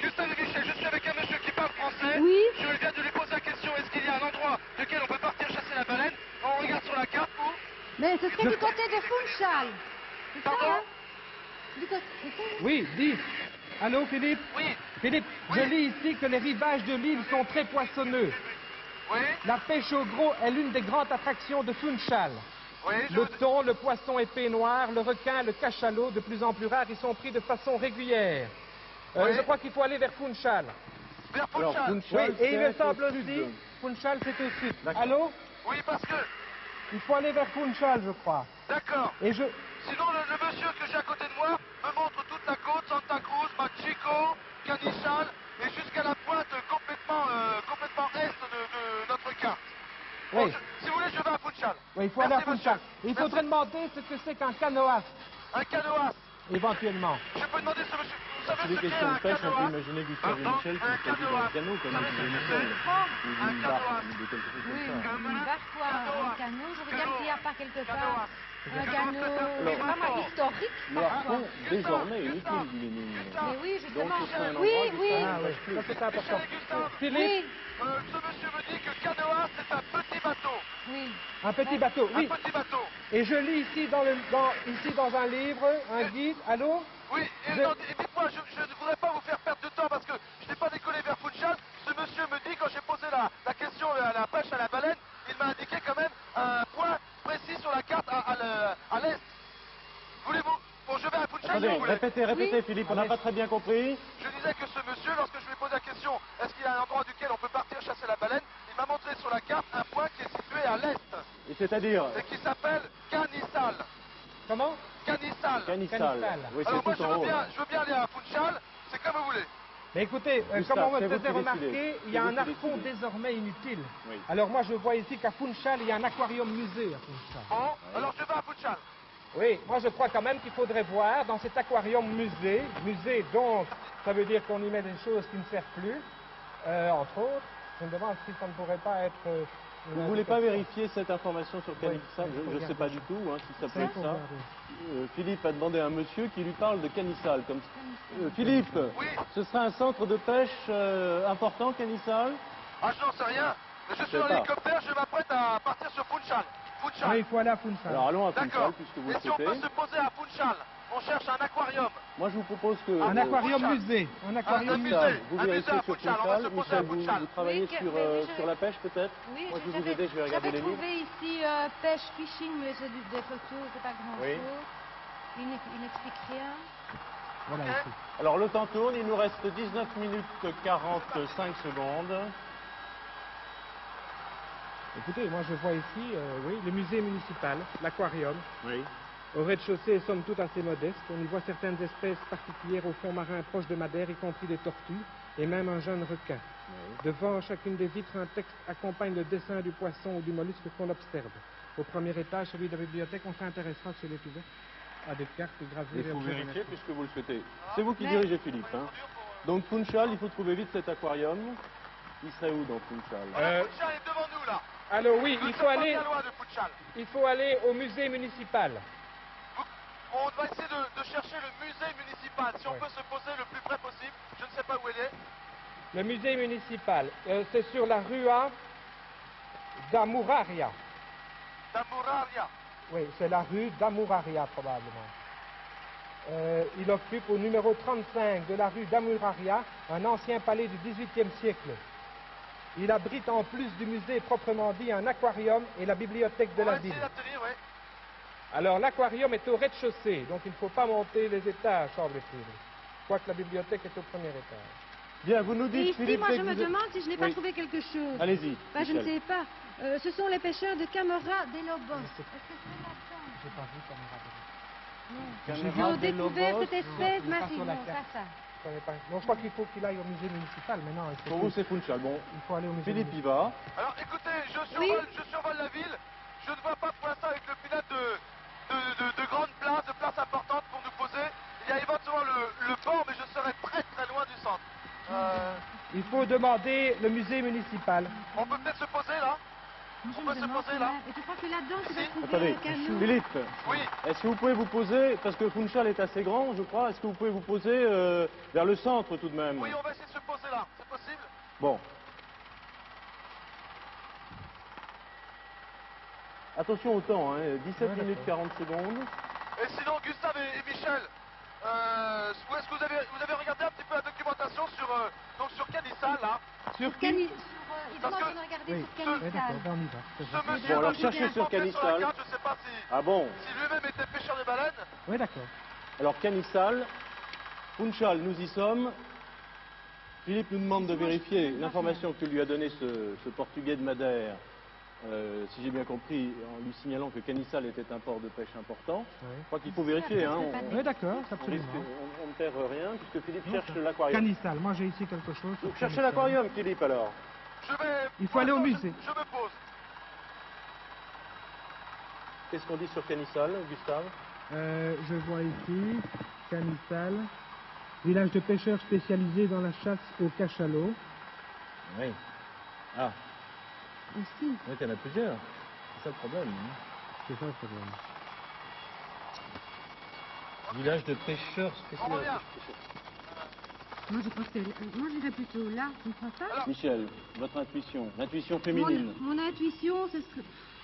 Gustave et Michel, je suis avec un monsieur qui parle français.
Oui.
Je viens de lui poser la question, est-ce qu'il y a un endroit duquel on peut partir chasser la baleine? On regarde sur la carte, vous?
Mais ce serait du côté de Funchal. C'est ça,
Pardon?
hein? Du côté, c'est ça, hein?
Oui, dis. Allô, Philippe?
Oui,
Philippe, je lis ici que les rivages de l'île sont très poissonneux.
oui,
La pêche au gros est l'une des grandes attractions de Funchal.
oui,
Le thon, le poisson épais noir, le requin, le cachalot, de plus en plus rares, ils sont pris de façon régulière.
Oui.
Je crois qu'il faut aller vers Funchal.
vers
Alors,
Funchal.
Oui,
Funchal,
et il me
c'est
semble
au sud.
aussi, Funchal c'est au sud.
D'accord.
Allô?
Oui, parce que,
Il faut aller vers Funchal, je crois.
d'accord.
Et je...
Sinon, le monsieur que j'ai à côté de moi me montre toute la côte, Santa Cruz, Machico, Canishal, et jusqu'à la pointe complètement est de notre carte. Bon,
Oui.
si vous voulez, je vais à Funchal.
Oui, il faut aller à
Merci,
Funchal.
monsieur.
Il
Merci.
faudrait demander ce que c'est qu'un canoas,
Un canoas.
éventuellement.
Je peux demander ce monsieur. Vous
C'est
savez
des
ce qu'est
questions de
un
pêche, on peut
canoas?
imaginer Gustave et
Pardon,
Michel qui
un
s'agit d'un
canoas.
canot, comme
Ça
le
veut
disait
dire
Michel,
que
ou
un
d'une barque,
canoas.
ou de quelque chose
Oui,
comme ça.
une barque ou un canot. Je regarde s'il n'y a pas quelque part
Canoas.
un canot, je sais pas moi, historique
Le
parfois.
harpon, désormais, inutile, dit l'énigme.
Mais oui,
Donc,
justement.
ce serait un
Oui,
endroit qui
oui.
serait
Ah oui,
exclu.
ça c'est important.
Michel et Gustave,
Philippe,
Oui,
ce monsieur me dit que canoas, c'est un petit bateau.
oui.
un petit bateau, oui.
Un petit bateau.
Et je lis ici ici dans un livre, un guide, allô?
Oui, et,
Je-
et dites-moi, je ne voudrais pas vous faire perdre de temps parce que je n'ai pas décollé vers Funchal. Ce monsieur me dit, quand j'ai posé la question à la pêche à la baleine, il m'a indiqué quand même un point précis sur la carte à l'est. Voulez-vous? Bon, je vais à Funchal si
Attendez,
vous voulez.
répétez,
Oui.
Philippe, on n'a pas très bien compris.
Je disais que ce monsieur, lorsque je lui ai posé la question, est-ce qu'il y a un endroit duquel on peut partir chasser la baleine, il m'a montré sur la carte un point qui est situé à l'est
Et c'est-à-dire,
et qui s'appelle Canissal.
Comment?
Canissal.
Canissal.
Canissal.
Oui,
Alors moi,
c'est tout en haut. là.
je veux bien aller à Funchal, c'est comme vous voulez.
Mais écoutez,
Gustave,
comme on me
c'est vous
faisait
qui
remarquer,
décidez.
il y a
C'est
un
vous qui
harpon
décidez.
désormais inutile.
Oui.
Alors moi je vois ici qu'à Funchal, il y a un aquarium musée à Funchal.
Bon, alors je vais à Funchal.
Oui, moi je crois quand même qu'il faudrait voir dans cet aquarium musée, donc ça veut dire qu'on y met des choses qui ne servent plus, entre autres, je me demande si ça ne pourrait pas être...
Vous ne voulez pas vérifier cette information sur Canissal?
il faut
Je ne sais
regarder
pas
ça.
du tout si ça peut
Il
être
faut
ça.
regarder.
Philippe a demandé à un monsieur qui lui parle de Canissal. Philippe,
Oui.
ce sera un centre de pêche important, Canissal?
Ah, je n'en sais rien. Mais je suis
sais
en
pas.
hélicoptère, je m'apprête à partir sur Funchal. Funchal.
Oui, il faut aller à Funchal.
Alors allons à
D'accord.
Funchal, puisque vous le
Et si on peut
souhaitez.
se poser à Funchal, on cherche un aquarium.
Moi, je vous propose que...
Un aquarium
Funchal.
musée. Un aquarium
Un
musée.
Gustave,
musée.
vous
Un
vérifiez
musée à
sur
Funchal, on va se
Funchal.
poser à
Michel, vous
Funchal.
travaillez
Oui,
sur,
mais
sur la pêche, peut-être?
Oui,
Moi, je vais vous
j'avais-
aider, je vais regarder les
J'avais
livres.
trouvé ici pêche fishing, mais c'est des photos, c'est pas grand
Oui.
chose. Il n'explique rien.
Voilà
Ok.
ici.
Alors, le temps tourne, il nous reste 19 minutes 45 secondes.
Écoutez, moi je vois ici, oui, le musée municipal, l'aquarium.
Oui.
Au rez-de-chaussée, somme toute assez modeste. On y voit certaines espèces particulières au fond marin proche de Madère, y compris des tortues et même un jeune requin. Devant chacune des vitres, un texte accompagne le dessin du poisson ou du mollusque qu'on observe. Au premier étage, celui de la bibliothèque, on s'intéressera si elle est ouverte à des cartes gravées.
Il faut
objets
vérifier
relatifs.
puisque vous le souhaitez. C'est vous qui
Mais-
dirigez, Philippe. Hein. Donc, Funchal, il faut trouver vite cet aquarium. Il serait où dans Funchal?
Funchal est devant nous là.
Alors oui,
Nous ne
il faut
sommes pas
aller,
bien loin de Funchal.
il faut aller au musée municipal.
On va essayer de chercher le musée municipal. Si on
Ouais.
peut se poser le plus près possible, je ne sais pas où elle est.
Le musée municipal, c'est sur la Rua d'Amuraria.
Damuraria.
Oui, c'est la rue d'Amuraria probablement. Il occupe au numéro 35 de la rue d'Amuraria un ancien palais du XVIIIe siècle. Il abrite en plus du musée proprement dit un aquarium et la bibliothèque de
On
la
va
ville.
essayer d'atterrir, oui.
Alors l'aquarium est au rez-de-chaussée, donc il ne faut pas monter les étages, semble-t-il. Quoique la bibliothèque est au premier étage.
Bien, vous nous
Et
dites,
ici,
Philippe,
moi,
dès
je
que
me
vous êtes-
demande si je n'ai pas
Oui.
trouvé quelque chose.
Allez-y.
Enfin, je ne
Michel.
sais pas. Ce sont les pêcheurs de Camora des Lobos. Est-ce que c'est là-dedans?
J'ai pas vu
Non.
Camera
Ils ont
de
découvert
Lobos.
cette espèce
Non, pas
massive.
sur la
Non,
carte.
ça.
Donc je crois qu'il faut qu'il aille au musée municipal maintenant. Il faut,
Pour vous, c'est Funchal. Bon,
il faut aller au musée
Philippe y
municipal.
va.
Alors écoutez,
Oui.
je survole la ville. Je ne vois pas pour l'instant avec le pilote de grandes places, de places importantes pour nous poser. Il y a éventuellement le port, mais je serai très très loin du centre.
Il faut demander le musée municipal.
On peut peut-être se poser là?
Je
On
me
peut se
demande
poser
quand
là?
même. Et tu crois que là-dedans, tu vas
Si.
trouver
Attendez,
un canot?
Philippe,
Oui.
est-ce que vous pouvez vous poser, parce que Funchal est assez grand, je crois, est-ce que vous pouvez vous poser vers le centre tout de même?
Oui, on va essayer de se poser là. C'est possible?
Bon. Attention au temps, hein, 17
Ouais,
minutes
d'accord.
40 secondes.
Et sinon, Gustave et Michel, est-ce que vous avez regardé un petit peu la documentation sur Canissal, là?
Sur qui?
Il demande de regarder
Oui.
sur
Oui, d'accord,
Canissal.
ben on y va. c'est
Ce
vrai.
monsieur,
Bon, alors
qui
cherchez
est
sur
porté la
Canissal.
carte, je ne sais pas
Ah bon?
si lui-même était pêcheur de baleines.
Oui, d'accord.
Alors Canissal, Funchal, nous y sommes. Philippe nous demande de vérifier l'information que lui a donnée ce Portugais de Madère, si j'ai bien compris, en lui signalant que Canissal était un port de pêche important.
Oui.
Je crois qu'il faut vérifier, hein.
Oui, d'accord,
On
absolument.
ne perd rien, puisque Philippe
Non,
cherche
ça.
l'aquarium.
Canissal, moi j'ai ici quelque chose. sur
Donc cherchez
Canissal.
l'aquarium, Philippe, alors.
Il faut aller au musée.
Je me pose.
Qu'est-ce qu'on dit sur Canissal, Gustave?
Je vois ici, Canissal, village de pêcheurs spécialisé dans la chasse au cachalot.
Oui. Ah,
Aussi.
oui, il y en a plusieurs. C'est ça le problème. Hein.
C'est ça le problème.
Village de pêcheurs
On revient.
spécialisés.
Moi, je pense que... Moi, j'irais plutôt là, tu ne crois pas?
Michel, votre intuition, l'intuition féminine.
Mon intuition,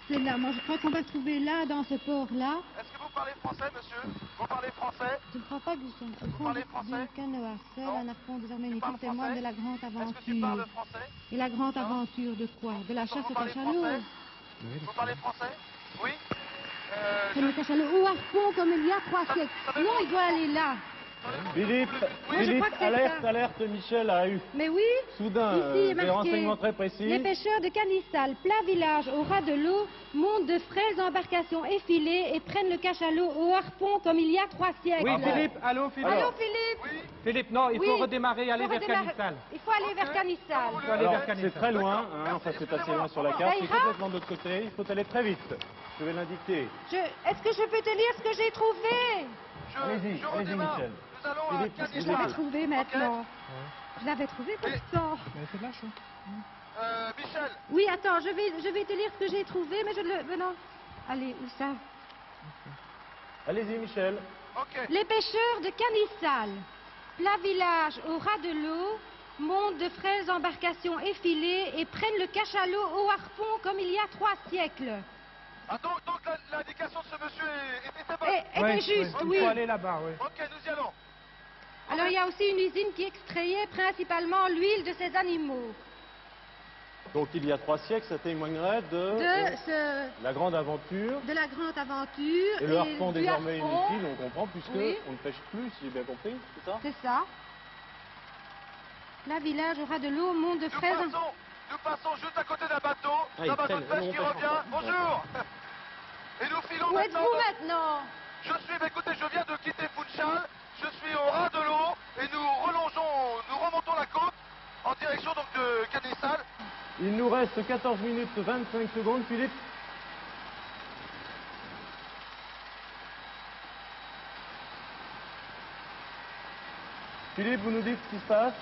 c'est là. Moi, je crois qu'on va trouver là, dans ce port-là.
Est-ce que vous parlez français, monsieur? Vous parlez français?
Je ne crois pas que au fond
parlez français?
du canot à seul,
Non.
un harpon désormais
Tu
inutile
parles
témoigne
français?
de la grande
Est-ce que tu parles
aventure.
français?
Et la grande aventure de quoi? De la chasse
Vous
au
parlez
cachalot.
français? Vous parlez français? Oui.
C'est le cachalot au harpon comme il y a 3 siècles. Non, il doit aller là.
Philippe,
Moi, je crois que c'est
alerte,
ça.
alerte, Michel a eu
Mais oui,
soudain
ici est
des
marqué
renseignements très précis.
les pêcheurs de Canissal, plat village au ras de l'eau, montent de frêles embarcations effilées et prennent le cachalot au harpon comme il y a 3 siècles.
Oui, Philippe, allô Philippe.
Allô Philippe?
Philippe, non, il faut
Oui.
redémarrer, aller
Faut
vers
redémarrer.
Canissal.
Il faut aller vers Canissal.
Il faut aller
Alors,
vers Canissal.
c'est très loin, hein, enfin c'est assez loin sur la carte,
Ça
c'est
ira
complètement de l'autre côté, il faut aller très vite. Je vais l'indiquer.
Est-ce que je peux te lire ce que j'ai trouvé?
Allez-y,
Je
allez-y,
redémarre.
Michel.
Nous allons à
Philippe,
Je
Canissal.
l'avais trouvé maintenant.
Ouais.
Je l'avais trouvé pourtant.
Mais c'est de la chance.
Michel,
Oui, attends, je vais te lire ce que j'ai trouvé, mais je le... non. Allez, où ça?
Allez-y, Michel.
ok.
Les pêcheurs de Canissal, plat village au ras de l'eau, montent de frêles embarcations effilées et prennent le cachalot au harpon comme il y a 3 siècles.
Ah, donc l'indication de ce monsieur était bonne.
Était juste, oui.
Il faut aller là-bas, oui.
Ok, nous y allons.
Alors il y a aussi une usine qui extrayait principalement l'huile de ces animaux.
Donc il y a 3 siècles, ça témoignerait de la grande aventure.
De la grande aventure.
Et le harpon
du
désormais
harpon.
inutile, on comprend, puisque
Oui.
on ne pêche plus, si j'ai bien compris, c'est ça?
C'est ça. Là, village au ras de l'eau, monte de fraises.
Nous passons juste à côté d'un bateau
Ah, il
de
traîne.
pêche
On
qui
pêche
revient.
encore.
Bonjour. Et nous filons
Où
maintenant.
êtes-vous maintenant?
Écoutez, je viens de quitter Funchal, je suis au ras de l'eau et nous remontons la côte en direction donc de Canissal.
Il nous reste 14 minutes 25 secondes, Philippe. Philippe, vous nous dites ce qui se passe?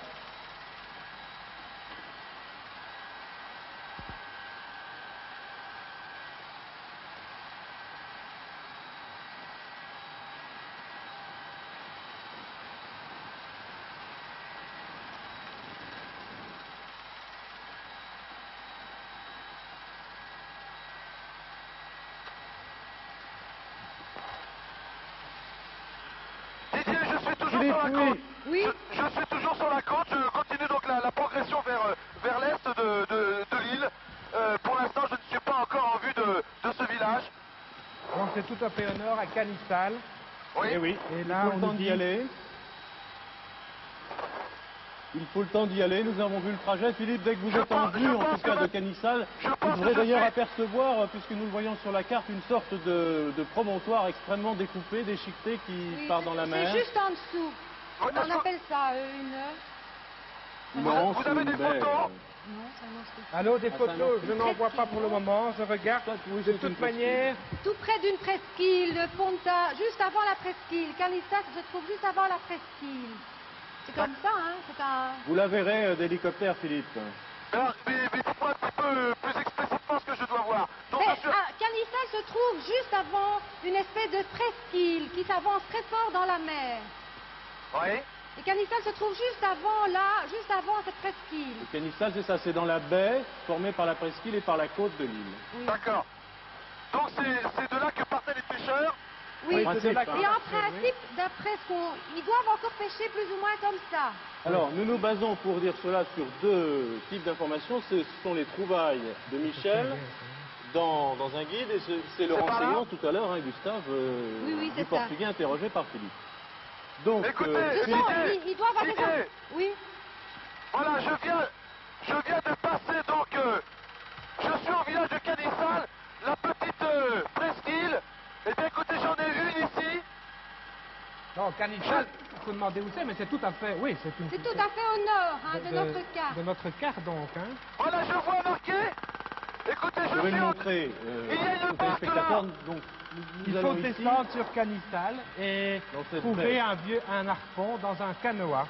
Didier, je suis toujours
Philippe,
sur la
oui.
côte.
Oui.
Je suis toujours sur la côte, je continue donc la progression vers l'est de l'île. Pour l'instant, je ne suis pas encore en vue de ce village.
Donc c'est tout à fait au nord, à Canissal.
Oui.
Eh oui,
Et
il
là,
faut le
on
temps
nous
d'y
dit-
aller. Il faut le temps d'y aller, nous avons vu le trajet. Philippe, dès que vous êtes en vue, en tout cas de Canissal, vous devrez d'ailleurs apercevoir, puisque nous le voyons sur la carte, une sorte de promontoire extrêmement découpé, déchiqueté qui
Oui,
part dans la mer.
C'est juste en dessous.
Oui,
On
est-ce que-
appelle ça une...
Non,
Vous
c'est
avez
une
des
baie.
photos?
Non, ça non, c'est...
Allô, des
Ah, ça,
photos,
non.
je n'en vois pas pour le moment, je regarde.
Oui,
De
c'est
toute
une
manière,
Tout près d'une presqu'île de Ponta, juste avant la presqu'île. Canissal se trouve juste avant la presqu'île. C'est comme ça, hein. C'est un...
Vous la verrez d'hélicoptère, Philippe.
Alors, mais dites-moi un petit peu plus explicitement ce que je dois voir. Donc,
Mais,
je suis...
Canissal se trouve juste avant une espèce de presqu'île qui s'avance très fort dans la mer.
Oui.
Et Canissal se trouve juste avant, là, juste avant cette presqu'île.
Canissal, c'est ça, c'est dans la baie formée par la presqu'île et par la côte de l'île.
Oui.
D'accord. Donc c'est de là que partaient les pêcheurs
Oui.
En principe,
Et en
hein.
principe, d'après ce qu'on... Ils doivent encore pêcher plus ou moins comme ça.
Alors, nous nous basons pour dire cela sur deux types d'informations. Ce sont les trouvailles de Michel dans un guide, et c'est le
C'est par là
renseignement tout à l'heure, hein, Gustave,
Oui, oui,
du
c'est ça.
portugais interrogé par Philippe. Donc,
Écoutez,
Ce sont...
Didier,
Ils doivent avoir des...
Didier.
Oui.
Voilà, je viens de passer donc, je suis au village de Canissal, la petite presqu'île. Et bien écoutez, j'en ai une ici.
Non, Canissal, il faut demander où c'est, mais c'est tout à fait, oui, c'est une...
C'est tout à fait au nord hein, de notre carte.
De notre carte, donc, hein.
Voilà, je vois marqué. Écoutez,
je vais
suis
le
au...
montrer
Il y a une
aux
barque
téléspectateurs.
là.
Donc, nous
Il
allons
faut
ici.
descendre sur Canissal et
Dans cette
trouver
baie.
un harpon dans un canoë.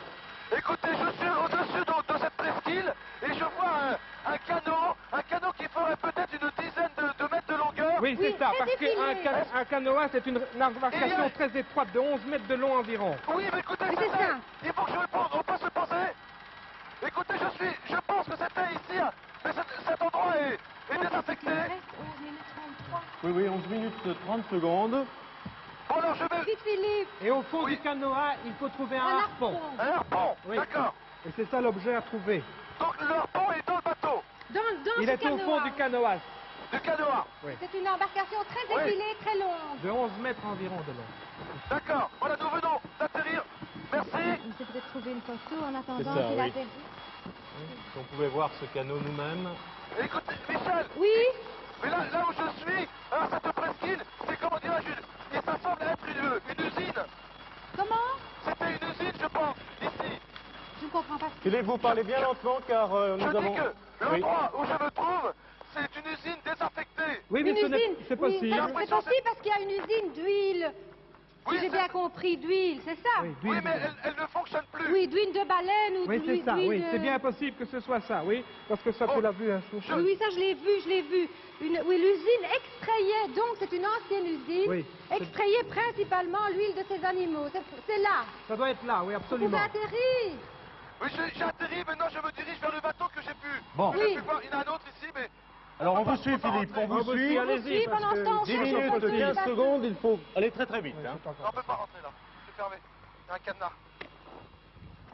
Écoutez, je suis au-dessus donc, de cette presqu'île et je vois un canot qui ferait peut-être une dizaine de mètres de longueur.
Oui, c'est
Oui,
ça,
très
parce
défilé.
qu'un canoë, c'est une embarcation
Et
très étroite, de 11 mètres de long environ.
Oui, mais écoutez,
Oui, c'est
c'était-
ça.
il faut que je me pose, on peut se poser. Écoutez, je pense que c'était ici, hein, mais cet endroit est désaffecté.
Il reste 11 minutes 33.
Oui, oui, 11 minutes 30 secondes.
Bon alors je vais...
Vite, Philippe.
Et au fond
Oui.
du canoë, il faut trouver un harpon.
Un harpon,
Oui.
d'accord.
Et c'est ça l'objet à trouver.
Donc le harpon est dans le bateau,
Dans
Il
ce
est au fond
canoë.
du canoë,
du canoë.
C'est une embarcation très
Oui.
effilée, très longue.
de 11 mètres environ de long.
D'accord, voilà, nous venons d'atterrir. Merci.
On s'est peut-être trouvé une photo en attendant
ça,
qu'il
oui.
atterrisse.
Si on pouvait voir ce canot nous-mêmes.
Écoutez, Michel,
Oui.
mais là où je suis, alors cette presqu'île, c'est comment dirais-je, et ça semble être une usine.
Comment?
C'était une usine, je pense, ici.
Je ne comprends pas.
Philippe, vous parlez bien lentement car
Je
nous
dis
avons...
que
Oui.
l'endroit où je me trouve, c'est une usine désaffectée.
Oui, mais
Une
ce n'est-
usine.
c'est
Oui,
possible.
ça, c'est
l'impression que
possible parce qu'il y a une usine d'huile.
Oui,
Si j'ai
c'est-
bien compris, d'huile, c'est ça?
Oui,
Oui,
d'huile.
mais elle ne fonctionne plus.
Oui, d'huile de baleine ou
Oui,
d'huile
c'est ça, oui,
de-
c'est bien possible que ce soit ça, oui, parce que ça,
Oh,
tu l'as vu un jour.
Oui, oui, ça je l'ai vu. Oui, l'usine extrayait, donc c'est une ancienne usine,
Oui, c'est-
extrayait principalement l'huile de ces animaux. C'est là.
Ça doit être là, oui,
Vous
absolument.
pouvez atterrir.
Oui, j'ai atterri, maintenant je me dirige vers le bateau que j'ai pu.
Bon.
que j'ai
Oui.
pu voir. Il y en a un autre ici, mais...
Alors on
peut
vous
pas-
suit,
peut pas
Philippe, on
rentrer.
vous suit.
On vous
allez-y,
suit
parce
pendant ce
que
temps. on
10
cherche le
minutes,
bateau.
15 secondes, il faut aller très très vite. hein.
Non, on peut pas rentrer là. C'est fermé. Il y a un cadenas.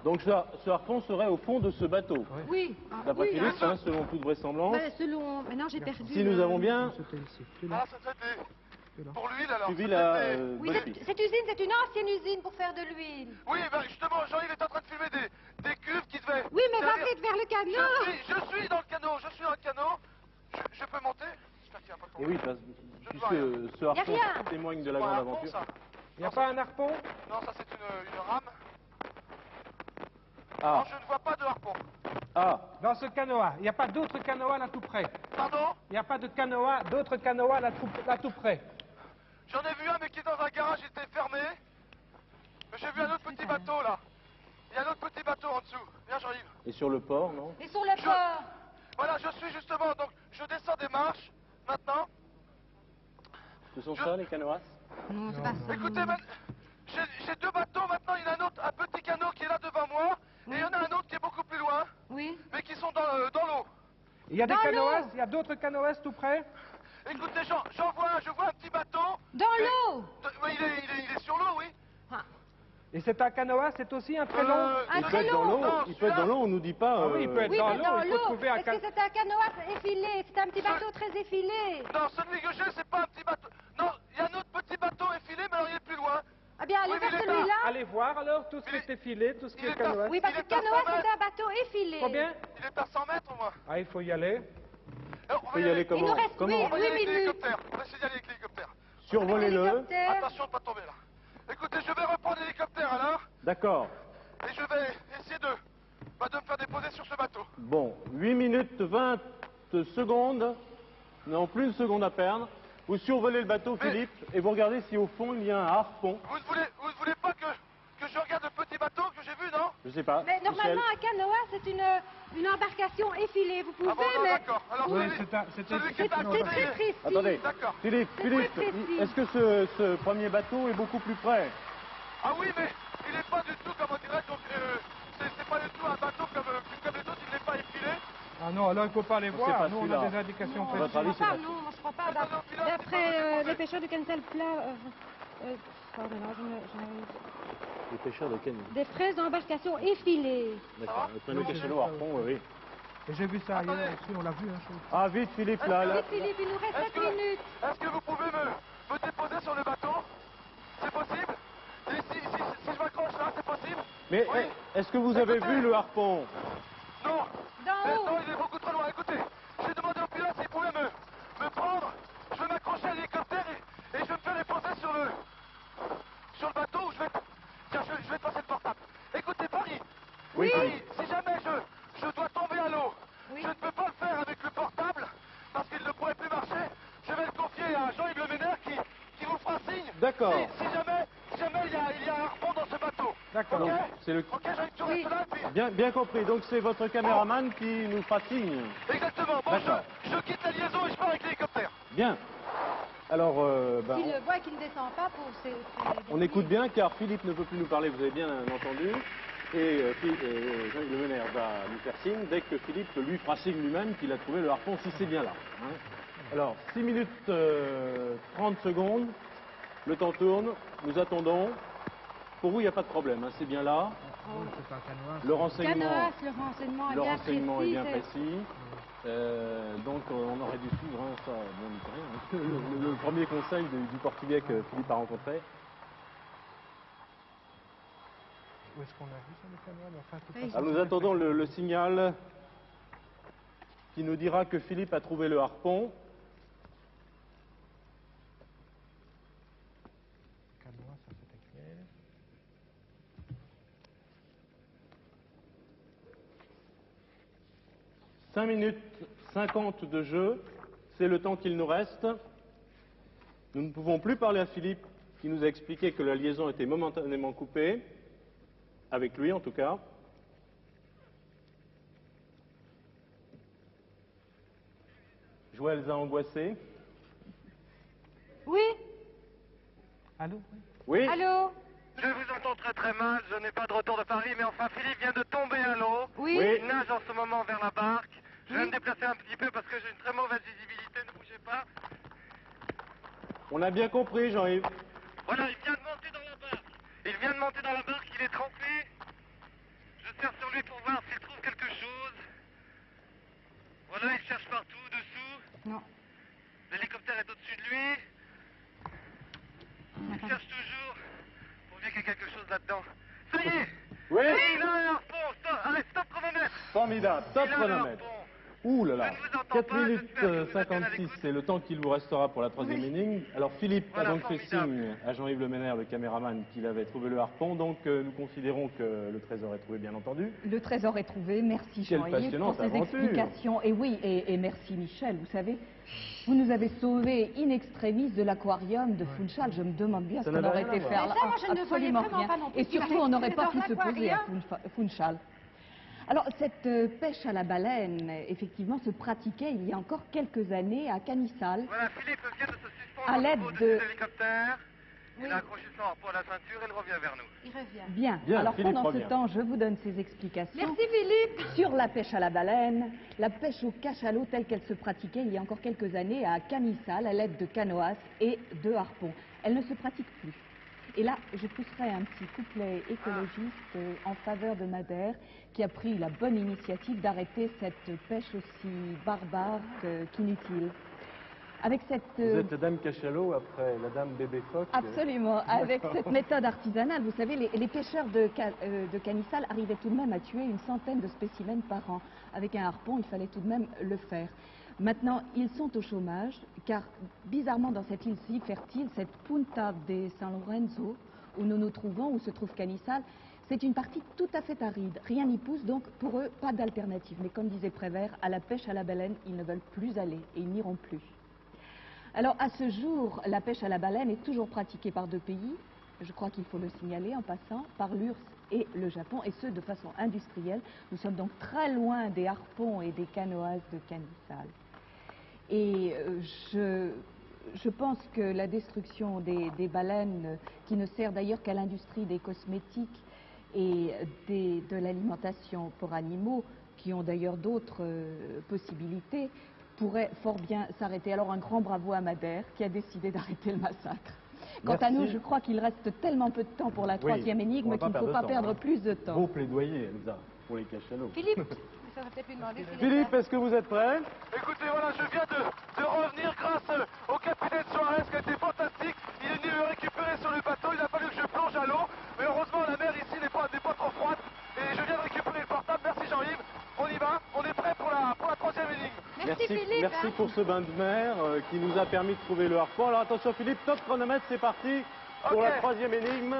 Donc ce harpon serait au fond de ce bateau.
Oui. Ah,
D'après
oui,
Philippe,
hein.
hein, selon toute vraisemblance.
Selon... Maintenant j'ai perdu.
Si nous avons bien
C'était ici. Tu
Ah,
l'as.
c'était pour l'huile alors.
suivi
C'était
la
des-
Oui,
bonne fille.
cette usine, c'est une ancienne usine pour faire de l'huile.
Oui, ben justement, Jean-Yves est en train de filmer des cuves qui devaient...
Oui, mais va
servir-
vite vers le canot.
Je suis dans le canot, je peux monter. J'espère qu'il n'y a pas de
Et
problème.
oui, parce-
Je ne vois rien.
puisque ce harpon
rien.
témoigne de la
C'est pas
grande
un harpon,
aventure.
ça.
Il n'y a pas un harpon?
Non, ça c'est une rame.
Ah,
Non, je ne vois pas de harpon.
ah,
Dans ce canoë, il n'y a pas d'autre canoë là tout près.
Pardon?
Il n'y a pas de canoë, d'autres canoës là tout près.
J'en ai vu un, mais qui est dans un garage, il était fermé. Mais j'ai vu un autre petit bateau là. Il y a un autre petit bateau en dessous. Viens, Jean-Yves.
et sur le port, non?
Et sur le port.
Voilà, je suis justement, donc je descends des marches maintenant.
Ce sont ça les canoas?
Non, c'est pas ça.
Écoutez, j'ai deux bateaux maintenant. Il y en a un autre, un petit canot qui est là devant moi. Et il y en a un autre qui est beaucoup plus loin,
Oui.
mais qui sont dans l'eau.
Il y a des
Dans
canoës,
l'eau.
il y a d'autres canoës tout près?
Écoutez, je vois un petit bateau.
Dans l'eau.
Oui, il est sur l'eau, oui.
Et c'est un canoë, c'est aussi un très long?
Un
Il peut
très
être dans
long.
l'eau,
Non,
il peut être dans l'eau, on nous dit pas...
Ah oui, il peut être
Oui,
dans
mais
l'eau,
dans
il faut
l'eau.
trouver un
Est-ce que
canoë.
c'est un canoë effilé? C'est un petit bateau très effilé.
Non, celui que j'ai, c'est pas un petit bateau. Non, il y a un autre petit bateau effilé, mais alors il est plus loin.
Ah bien, allez
Oui, mais
vers
il est là.
celui-là.
Allez voir alors tout ce qui est effilé, tout ce qui
Il
est
est à-
canoë.
Oui, parce que
Il
le
est à
canoë,
100
c'est un bateau effilé.
Combien?
Il est à 100 mètres au moins.
Ah, il faut y aller.
Alors,
Il faut y aller
Il
comment?
nous reste
Comment?
On va y aller avec
8 minutes.
l'hélicoptère. On va essayer d'y aller avec l'hélicoptère.
Survolez-le.
Hélicoptère.
Attention de ne pas tomber là. Écoutez, je vais reprendre l'hélicoptère alors.
D'accord.
Et je vais essayer de me faire déposer sur ce bateau.
Bon, 8 minutes 20 secondes. Nous n'avons plus une seconde à perdre. Vous survolez le bateau,
Mais-
Philippe, et vous regardez si au fond il y a un harpon.
Vous ne voulez pas que je regarde le petit bateau que j'ai vu, non?
Je sais pas.
Mais normalement,
Michel.
un canoë, c'est une embarcation effilée. Vous pouvez,
Ah bon, non,
mais
d'accord. Alors
Oui,
celui qui
c'est
est à
très
côté...
précis.
Attendez,
D'accord.
Philippe,
C'est
Philippe,
très précis.
est-ce que ce premier bateau est beaucoup plus près?
Ah oui, mais il n'est pas du tout, comme on dirait, donc c'est pas du tout un bateau comme les autres, il n'est pas effilé.
Ah non, alors il ne faut pas les
C'est
voir.
pas
Nous, on
celui-là.
a des indications
Non,
À votre
précises.
avis,
je
c'est
crois
pas
pas, non, je crois pas.
Non, non, pilote,
D'après
c'est pas
les pêcheurs du Cancel plat, Pardon, non, je
Les pêcheurs de canne.
Des fraises d'embarcation effilées.
D'accord. Le traîneau cachalot harpon, oui.
Et j'ai vu ça
Attendez.
ailleurs aussi, on l'a vu. Hein,
Ah, vite, Philippe, là.
Vite, Philippe, il nous reste 7 minutes.
Est-ce que vous pouvez me déposer sur le bateau? C'est possible? Et si je m'accroche là, c'est possible?
Mais
Oui.
est-ce que vous avez
Écoutez.
vu le harpon?
Non.
D'en haut.
Non, il est beaucoup trop loin. Écoutez, j'ai demandé au pilote s'il pouvait me prendre. Je vais m'accrocher à l'hélicoptère et je vais me faire déposer sur le bateau où je vais... Tiens, je vais te passer le portable. Écoutez, Paris.
Oui.
Paris, si jamais je dois tomber à l'eau,
Oui.
je ne peux pas le faire avec le portable parce qu'il ne pourrait plus marcher. Je vais le confier à Jean-Yves Le Ménère qui vous fera signe.
D'accord.
Si jamais il y a un harpon dans ce bateau.
D'accord.
Ok.
C'est le...
Ok, Jean-Yves, tu restes là et puis...
Bien compris. Donc c'est votre caméraman qui nous fera signe.
Exactement. Bon,
D'accord.
je quitte la liaison et je pars avec l'hélicoptère.
Bien. Alors,
S'il le voit et qu'il ne descend pas pour
on écoute bien car Philippe ne peut plus nous parler, vous avez bien entendu. Et Jean-Yves Le Ménère va nous faire signe dès que Philippe lui fera signe lui-même qu'il a trouvé le harpon, si c'est bien là. Hein. Alors, 6 minutes 30 secondes, le temps tourne, nous attendons. Pour vous, il n'y a pas de problème, hein, c'est bien là.
Oui, c'est un canoë.
Le renseignement,
le renseignement est bien précis.
donc on aurait dû suivre hein, ça, bon, n'y peut rien, hein. Le premier conseil du Portugais que Philippe a rencontré.
Où est-ce qu'on a vu ça, le canoë? Mais enfin, de toute façon,
Alors nous attendons le signal qui nous dira que Philippe a trouvé le harpon.
Canoë, ça c'était clair.
5 minutes 50 de jeu, c'est le temps qu'il nous reste. Nous ne pouvons plus parler à Philippe qui nous a expliqué que la liaison était momentanément coupée, avec lui en tout cas. Joël a angoissé.
Oui.
Allô?
Oui.
Allô.
Je vous entends très très mal, je n'ai pas de retour de Paris, mais enfin Philippe vient de tomber à l'eau.
Oui.
Oui.
Il nage en ce moment vers la barque. Je vais
Oui.
me déplacer un petit peu parce que j'ai une très mauvaise visibilité, ne bougez pas.
On a bien compris, Jean-Yves.
Voilà, il vient de monter dans la barque. Il vient de monter dans la barque, il est trempé. Je serre sur lui pour voir s'il trouve quelque chose. Voilà, il cherche partout, dessous.
Non.
L'hélicoptère est au-dessus de lui. Il cherche toujours. Pour bien qu'il y ait quelque chose là-dedans. Ça y est.
Oui.
Il a un harpon. Stop. Allez, stop chronomètre.
Formidable, top
Il a un
chronomètre.
harpon.
Ouh là là,
Je ne vous entends
4
pas,
minutes
j'espère que vous êtes bien à
56,
l'écoute.
c'est le temps qu'il vous restera pour la troisième énigme. Alors Philippe
Voilà,
a donc fait
formidable.
signe à Jean-Yves Le Ménère, le caméraman, qu'il avait trouvé le harpon, donc nous considérons que le trésor est trouvé bien entendu.
Le trésor est trouvé, merci
Quelle
Jean-Yves pour
passionnante
ces
aventure.
explications. Et oui, et merci Michel, vous savez, vous nous avez sauvés in extremis de l'aquarium de Funchal. Je me demande bien
Ça
ce qu'on
n'avait
aurait
rien à
été
voir.
faire
Mais
là.
ça, moi, je ne voyais
Absolument
vraiment
rien.
pas non plus
Et
ce qu'il
surtout,
avait
on n'aurait pas
dans
pu se poser à
l'aquarium.
Funchal. Alors, cette pêche à la baleine, effectivement, se pratiquait il y a encore quelques années à Canissal.
Voilà, Philippe vient de se suspendre
À l'aide
au-dessus
de-
de l'hélicoptère.
Oui.
Il a accroché son harpon à la ceinture et il revient vers nous.
Il revient.
Bien.
Bien,
Alors,
Philippe
pendant ce
revient.
temps, je vous donne ces explications.
Merci Philippe.
Sur la pêche à la baleine, la pêche au cachalot telle qu'elle se pratiquait il y a encore quelques années à Canissal à l'aide de canoas et de harpons. Elle ne se pratique plus. Et là, je pousserai un petit couplet écologiste en faveur de Madère qui a pris la bonne initiative d'arrêter cette pêche aussi barbare qu'inutile. Avec cette
Vous êtes Dame Cachalot après la Dame Bébé Phoque.
Absolument. Avec cette méthode artisanale, vous savez, les pêcheurs de Canissal arrivaient tout de même à tuer une centaine de spécimens par an. Avec un harpon, il fallait tout de même le faire. Maintenant, ils sont au chômage, car bizarrement, dans cette île si fertile, cette Punta de San Lorenzo, où nous nous trouvons, où se trouve Canissal, c'est une partie tout à fait aride. Rien n'y pousse, donc pour eux, pas d'alternative. Mais comme disait Prévert, à la pêche à la baleine, ils ne veulent plus aller et ils n'iront plus. Alors, à ce jour, la pêche à la baleine est toujours pratiquée par deux pays, je crois qu'il faut le signaler en passant, par l'URSS et le Japon, et ce, de façon industrielle. Nous sommes donc très loin des harpons et des canoas de Canissal. Et je pense que la destruction des baleines, qui ne sert d'ailleurs qu'à l'industrie des cosmétiques et de l'alimentation pour animaux, qui ont d'ailleurs d'autres possibilités, pourrait fort bien s'arrêter. Alors un grand bravo à Madère qui a décidé d'arrêter le massacre. Quant à nous,
Merci.
je crois qu'il reste tellement peu de temps pour la
Oui,
troisième
on
énigme
va
qu'il ne
pas
faut pas
perdre de temps,
perdre
hein.
plus de temps.
Beau plaidoyer, Elsa, pour les cachalots.
Philippe, il faudrait peut-être lui demander s'il est
Philippe,
prêt.
est-ce que vous êtes prêt?
Écoutez, voilà, je viens de revenir grâce au capitaine Suarez qui a été fantastique. Il est venu me récupérer sur le bateau, il a fallu que je plonge à l'eau. Mais heureusement, la mer ici n'est pas trop froide. Et je viens de récupérer le portable. Merci Jean-Yves. On y va, on est prêt pour la troisième énigme.
Merci Philippe.
Merci
hein.
pour ce bain de mer qui nous a permis de trouver le harpon. Alors attention Philippe, top chronomètre, c'est parti pour
Ok.
la troisième énigme.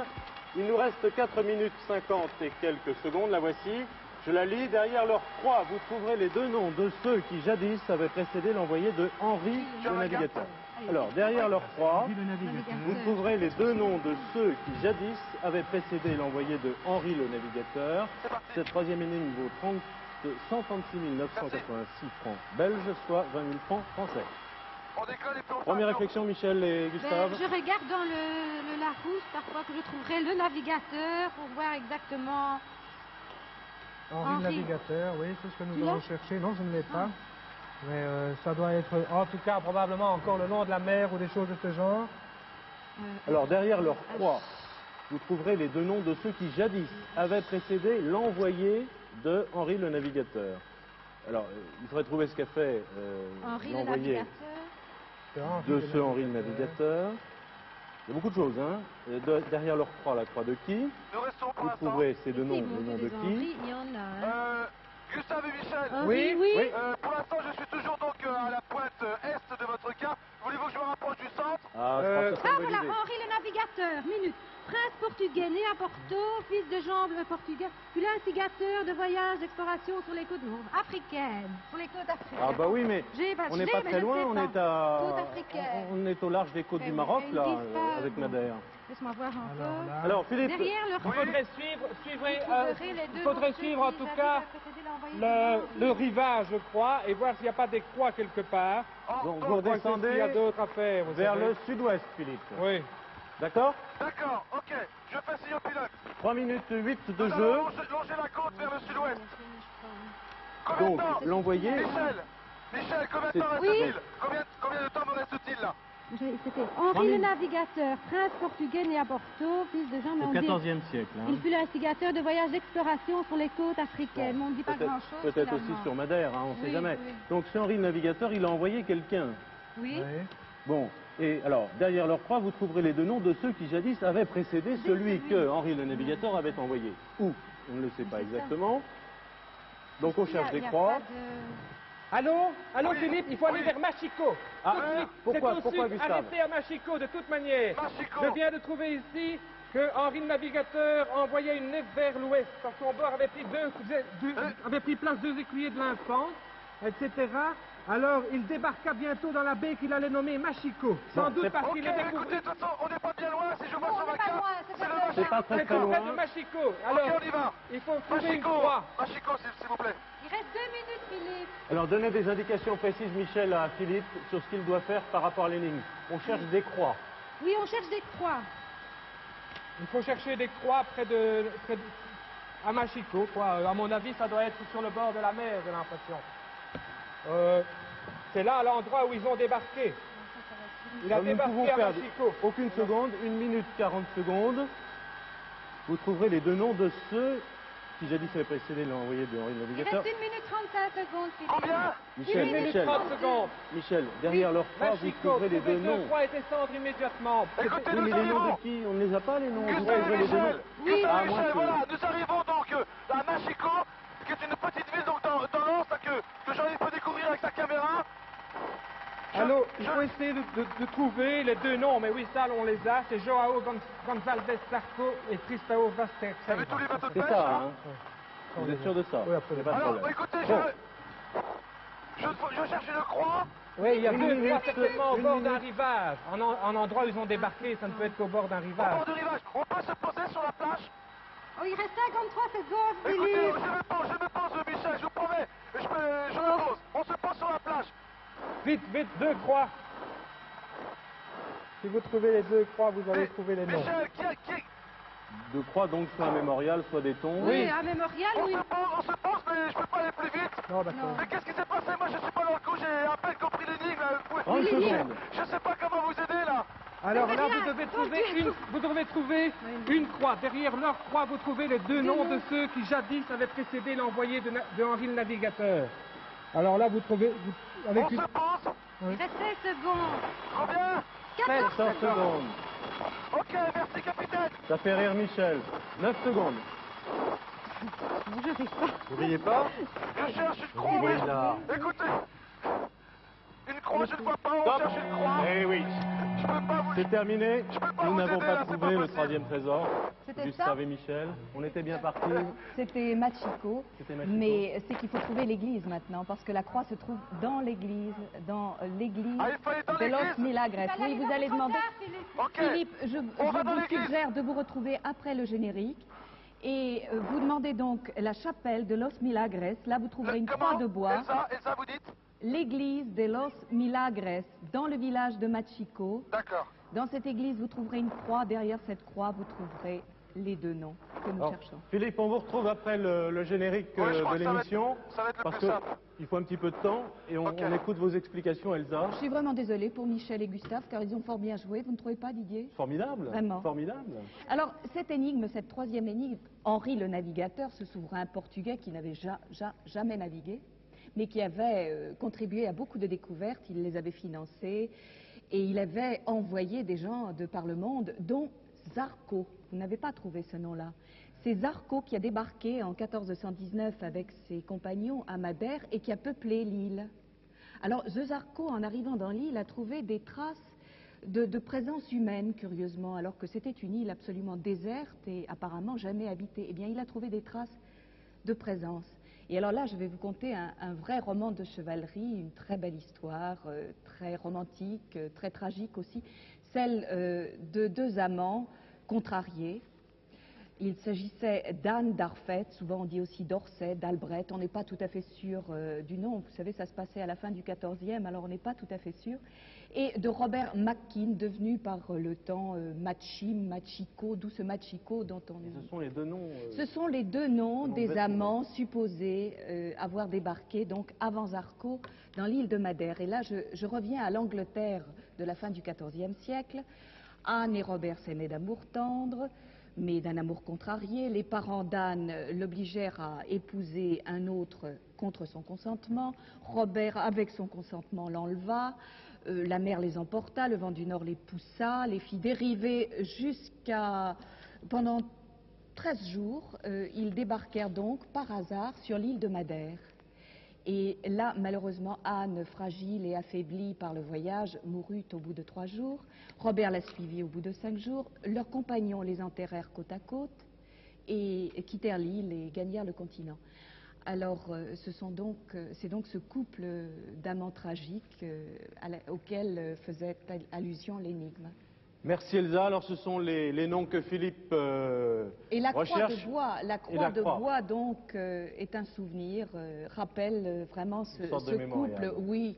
Il nous reste 4 minutes 50 et quelques secondes, la voici. Je la lis, derrière leur croix, vous trouverez les deux noms de ceux qui jadis avaient précédé l'envoyé de Henri le navigateur. Alors, derrière leur croix, vous trouverez les deux noms de ceux qui jadis avaient précédé l'envoyé de Henri le navigateur.
C'est parti.
Cette troisième énigme vaut 136 986 francs belges, soit 20 000 francs français.
On décolle et puis on
Première
part.
réflexion, Michel et Gustave.
Je regarde dans le Larousse parfois que je trouverai le navigateur pour voir exactement.
Henri le
Henri.
navigateur, oui, c'est ce que
Tu
nous
l'as
allons chercher. Non, je ne l'ai pas.
Ah.
Mais ça doit être, en tout cas, probablement encore le nom de la mer ou des choses de ce genre.
Alors, derrière leur croix, vous trouverez les deux noms de ceux qui jadis avaient précédé l'envoyé de Henri le navigateur. Alors, il faudrait trouver ce qu'a fait
Henri le
l'envoyé
navigateur.
C'est Henri
de
le
ce Henri le navigateur. Il y a beaucoup de choses, hein. Derrière leur croix, la croix de qui?
Nous restons pour
Vous
l'instant.
trouverez ces deux noms,
Effectivement,
le nom
que
de
des
qui?
Henri, il y en a. Hein.
Gustave et Michel.
Henri, oui.
oui.
Pour l'instant, je suis toujours donc à la pointe est de votre cas. Voulez-vous que je me rapproche du centre?
Ah, je crois que c'est
Ah
une bonne
voilà,
idée.
Henri le navigateur, minute. Prince portugais, né à Porto, fils de Jean le portugais, fut l'instigateur de voyages d'exploration sur les côtes africaines. Sur les côtes africaines.
Ah bah oui, mais on n'est pas très loin,
Côtes africaines.
on est au large des côtes du
Mais
Maroc,
ils
là,
disent pas,
avec
bon.
Madère.
Laisse-moi voir encore.
là,
Alors, Philippe,
Derrière leur
Il faudrait suivre en tout cas le rivage, je crois, et voir s'il n'y a pas des croix quelque part.
donc vous
Voir qu'est-ce qu'il y a
redescendez
d'autres à faire. vous
vers
savez.
le sud-ouest, Philippe.
Oui.
D'accord?
D'accord, ok. Je fais signe au pilote.
3 minutes 8 de
Nous
jeu.
allons longer la côte vers le sud-ouest. Combien
Donc,
de temps?
l'envoyé...
Michel, combien de temps
C'est-
reste-t-il? Combien de temps me reste-t-il là?
C'était Henri le navigateur, prince portugais né à Porto, fils de Jean
Au
Mendes.
XIVe siècle. Hein.
Il fut l'instigateur de voyages d'exploration sur les côtes africaines. Mais on ne dit pas grand-chose.
Peut-être aussi
finalement.
sur Madère, hein, on ne sait
Oui,
jamais.
oui.
Donc, ce Henri le navigateur, il a envoyé quelqu'un.
Oui.
oui.
Bon, et alors, derrière leur croix, vous trouverez les deux noms de ceux qui jadis avaient précédé celui que Henri le navigateur avait envoyé. Où? On ne le sait pas
C'est ça.
exactement. Donc, on cherche des
Il y a
croix.
pas de-
Allô Philippe, il faut aller vers Machico.
Ah,
Tout de suite,
pourquoi
c'est au sud,
Gustave?
arrêtez à Machico de toute manière.
Machico.
Je viens de trouver ici que Henri le navigateur envoyait une nef vers l'ouest, parce qu'en bord avait pris place deux écuyers de l'Infant, etc. Alors il débarqua bientôt dans la baie qu'il allait nommer Machico, sans
Non,
doute
c'est-
parce
Ok,
qu'il est découvert.
écoutez, de toute façon, on n'est pas bien loin. Si je vois
Non,
sur
on
ma
n'est pas
carte,
loin, c'est
c'est le
pas
Machico.
C'est pas très
C'est
très
tout près
loin.
de Machico.
Ok,
Alors,
on y va.
il faut trouver une
Machico,
croix.
Machico, s'il vous plaît.
Il reste 2 minutes, Philippe.
Alors, donnez des indications précises, Michel, à Philippe, sur ce qu'il doit faire par rapport à l'énigme. On cherche des croix.
Oui, on cherche des croix.
Il faut chercher des croix à Machico, quoi. À mon avis, ça doit être sur le bord de la mer, j'ai l'impression. C'est là l'endroit où ils ont débarqué. Il a
Alors, nous ne pouvons
débarqué à
perdre
Machico.
aucune seconde, 1 minute 40 secondes. Vous trouverez les deux noms de ceux qui jadis avaient précédé l'envoyé de Henri le
Il
navigateur.
reste 1 minute 35 secondes, Philippe.
Combien?
Michel,
Une minute
Michel,
30 secondes.
Michel, derrière leur croix, vous
Machico,
trouverez les
trouvez
deux
deux
noms.
croix et descendre immédiatement.
Écoutez,
Oui, mais
nous
les noms
arrivons.
de qui? On ne les a pas, les noms. Vous
Gustave et
trouverez les deux noms.
Michel.
Oui.
Gustave
Ah,
et
moi,
Michel,
je-
voilà. Nous arrivons donc à Machico, qui est une petite ville donc dans l'Anse, que Jean-Yves peut découvrir avec sa caméra.
Alors, il faut essayer de trouver les deux noms, mais oui, ça, on les a. C'est Joao Gonçalves Sarco et Cristao Vasquez.
Vous avez tous les bateaux de
C'est
pêche,
ça,
hein?
hein? Vous êtes sûr de ça?
Oui, absolument.
Pas de
Alors,
problème.
écoutez,
Bon.
je cherche une croix.
Oui, il y a
Une
deux
minute,
croix certainement au
une
bord d'un
minute.
rivage. En endroit où ils ont débarqué, ça ne peut être qu'au bord d'un
Au
rivage.
bord du rivage. On peut se poser sur la plage.
Oh, il reste 53 secondes,
Écoutez,
Philippe.
je me pose, Michel, je vous promets. Je me pose. On se pose sur la plage.
Vite, vite, deux croix. Si vous trouvez les deux croix, vous allez trouver les noms.
Michel,
De croix, donc, soit un mémorial, soit des tons.
Oui, un mémorial, oui.
on se pose, mais je peux pas aller plus vite.
Non, d'accord.
Mais qu'est-ce qui s'est passé? Moi, je suis pas dans le coup. J'ai à peine compris l'énigme.
30 secondes.
Je sais pas comment vous aider là.
Alors là,
rien.
vous devez trouver une croix. Derrière leur croix, vous trouvez les deux noms de ceux qui jadis avaient précédé l'envoyé de Henri le Navigateur. Alors là, vous trouvez... avec
On
une...
se pose.
Il reste 16 secondes.
Combien?
14 secondes.
Ok, merci capitaine.
Ça fait rire Michel. 9 secondes.
Je n'arrive pas.
Vous riez pas?
Je cherche une croix,
Oui,
oui.
là.
Écoutez. Une croix, je ne vois pas, on
Stop.
cherche une croix.
Eh oui.
Je peux pas vous...
C'est terminé.
Je peux pas
Nous
vous
n'avons
aider,
pas
là, c'est
trouvé
pas
le
possible.
3e trésor.
C'était
Gustave
ça
et Michel. On était bien partis.
C'était Machiko,
C'était Machiko.
mais c'est qu'il faut trouver l'église maintenant, parce que la croix se trouve dans l'église
Ah, il faut aller dans
de Los
l'église.
Milagres. Oui, vous allez demander...
Ok.
Philippe, je
On va dans
vous
l'église.
suggère de vous retrouver après le générique. Et vous demandez donc la chapelle de Los Milagres. Là, vous trouverez une croix de bois.
Elsa, vous dites?
L'église de Los Milagres, dans le village de Machiko.
D'accord.
Dans cette église, vous trouverez une croix. Derrière cette croix, vous trouverez les deux noms que nous
Alors,
cherchons.
Philippe, on vous retrouve après le générique
Ouais, je crois
de
que ça va
l'émission.
ça va être le
Parce
plus simple.
qu'il faut un petit peu de temps et
Ok.
on écoute vos explications, Elsa.
Je suis vraiment désolée pour Michel et Gustave, car ils ont fort bien joué. Vous ne trouvez pas, Didier?
Formidable.
Vraiment.
Formidable.
Alors, cette énigme, cette troisième énigme, Henri le Navigateur, ce souverain portugais qui n'avait jamais navigué, mais qui avait contribué à beaucoup de découvertes, il les avait financées, et il avait envoyé des gens de par le monde, dont Zarco. Vous n'avez pas trouvé ce nom-là. C'est Zarco qui a débarqué en 1419 avec ses compagnons à Madère et qui a peuplé l'île. Alors, Zarco, en arrivant dans l'île, a trouvé des traces de présence humaine, curieusement, alors que c'était une île absolument déserte et apparemment jamais habitée. Eh bien, il a trouvé des traces de présence. Et alors là, je vais vous conter un vrai roman de chevalerie, une très belle histoire, très romantique, très tragique aussi, celle de deux amants contrariés. Il s'agissait d'Anne d'Arfet, souvent on dit aussi d'Orsay, d'Albret, on n'est pas tout à fait sûr du nom, vous savez ça se passait à la fin du XIVe, alors on n'est pas tout à fait sûr, et de Robert McKean, devenu par le temps Machim, Machiko, d'où ce Machiko dont on...
Ce sont les deux noms.
Ce sont les deux noms
que l'on
des
devait
amants supposés avoir débarqué donc avant Zarco dans l'île de Madère. Et là, je reviens à l'Angleterre de la fin du XIVe siècle. Anne et Robert s'aimaient d'amour tendre, mais d'un amour contrarié. Les parents d'Anne l'obligèrent à épouser un autre contre son consentement. Robert, avec son consentement, l'enleva. La mer les emporta, le vent du nord les poussa, les fit dériver jusqu'à... Pendant 13 jours, ils débarquèrent donc par hasard sur l'île de Madère. Et là, malheureusement, Anne, fragile et affaiblie par le voyage, mourut au bout de 3 jours. Robert la suivit au bout de 5 jours. Leurs compagnons les enterrèrent côte à côte et quittèrent l'île et gagnèrent le continent. Alors, c'est donc ce couple d'amants tragiques auquel faisait allusion l'énigme.
Merci Elsa. Alors ce sont les noms que Philippe
Et la
recherche.
croix de bois, donc, est un souvenir, rappelle vraiment ce
sorte de mémorial.
couple. Oui,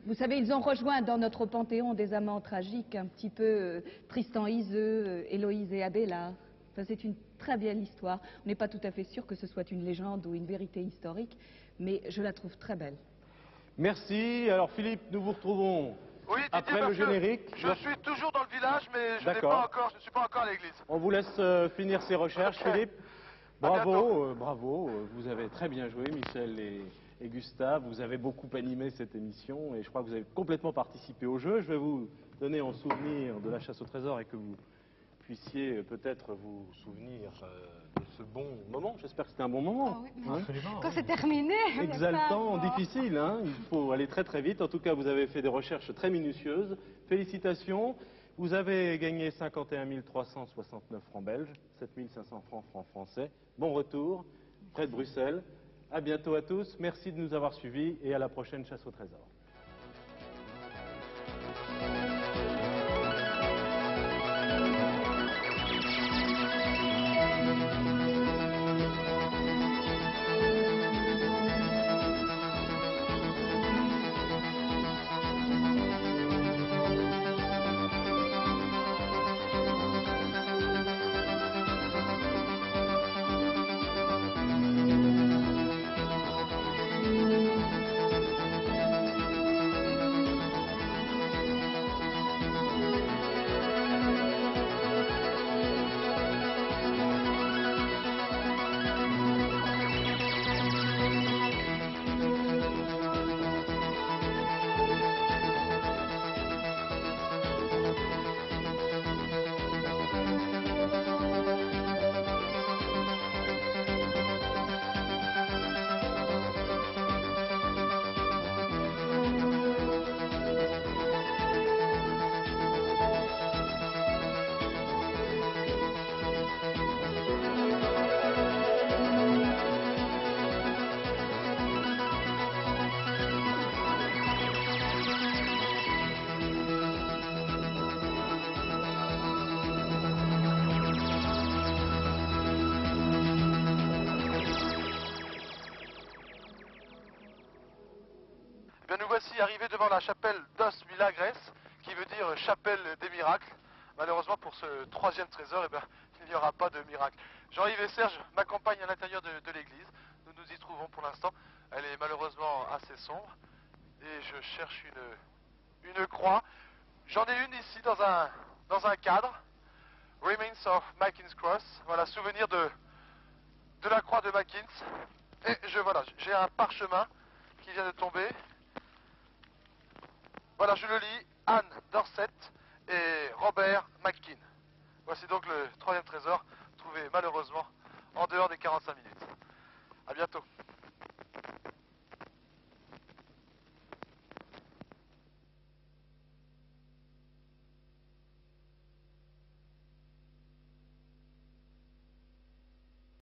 vous savez, ils ont rejoint dans notre panthéon des amants tragiques, un petit peu Tristan Iseux, Héloïse et Abélard. Enfin, c'est une très belle histoire. On n'est pas tout à fait sûr que ce soit une légende ou une vérité historique, mais je la trouve très belle.
Merci. Alors Philippe, nous vous retrouvons
Oui, Didier,
après le
parce que
générique.
je suis toujours dans le village, mais je ne
D'accord.
suis pas encore à l'église.
On vous laisse finir ces recherches,
Ok.
Philippe.
À
Bravo, bravo. Vous avez très bien joué, Michel et Gustave. Vous avez beaucoup animé cette émission et je crois que vous avez complètement participé au jeu. Je vais vous donner en souvenir de la chasse au trésor et que vous puissiez peut-être vous souvenir de ce bon moment. J'espère que c'était un bon moment.
Ah oui,
hein.
Absolument.
Quand c'est terminé,
Exaltant,
il y a pas-
difficile, hein. Il faut aller très très vite. En tout cas, vous avez fait des recherches très minutieuses. Félicitations. Vous avez gagné 51 369 francs belges, 7 500 francs français. Bon retour, près de Bruxelles. À bientôt à tous. Merci de nous avoir suivis et à la prochaine chasse au trésor.
bien, nous voici arrivés devant la chapelle Dos Milagres, qui veut dire chapelle des miracles. Malheureusement, pour ce troisième trésor, eh bien, il n'y aura pas de miracle. Jean-Yves et Serge m'accompagnent à l'intérieur de l'église. Nous nous y trouvons pour l'instant. Elle est malheureusement assez sombre. Et je cherche une croix. J'en ai une ici dans un cadre. Remains of Mackin's Cross. Voilà, souvenir de la croix de Mackins. Et voilà, j'ai un parchemin qui vient de tomber.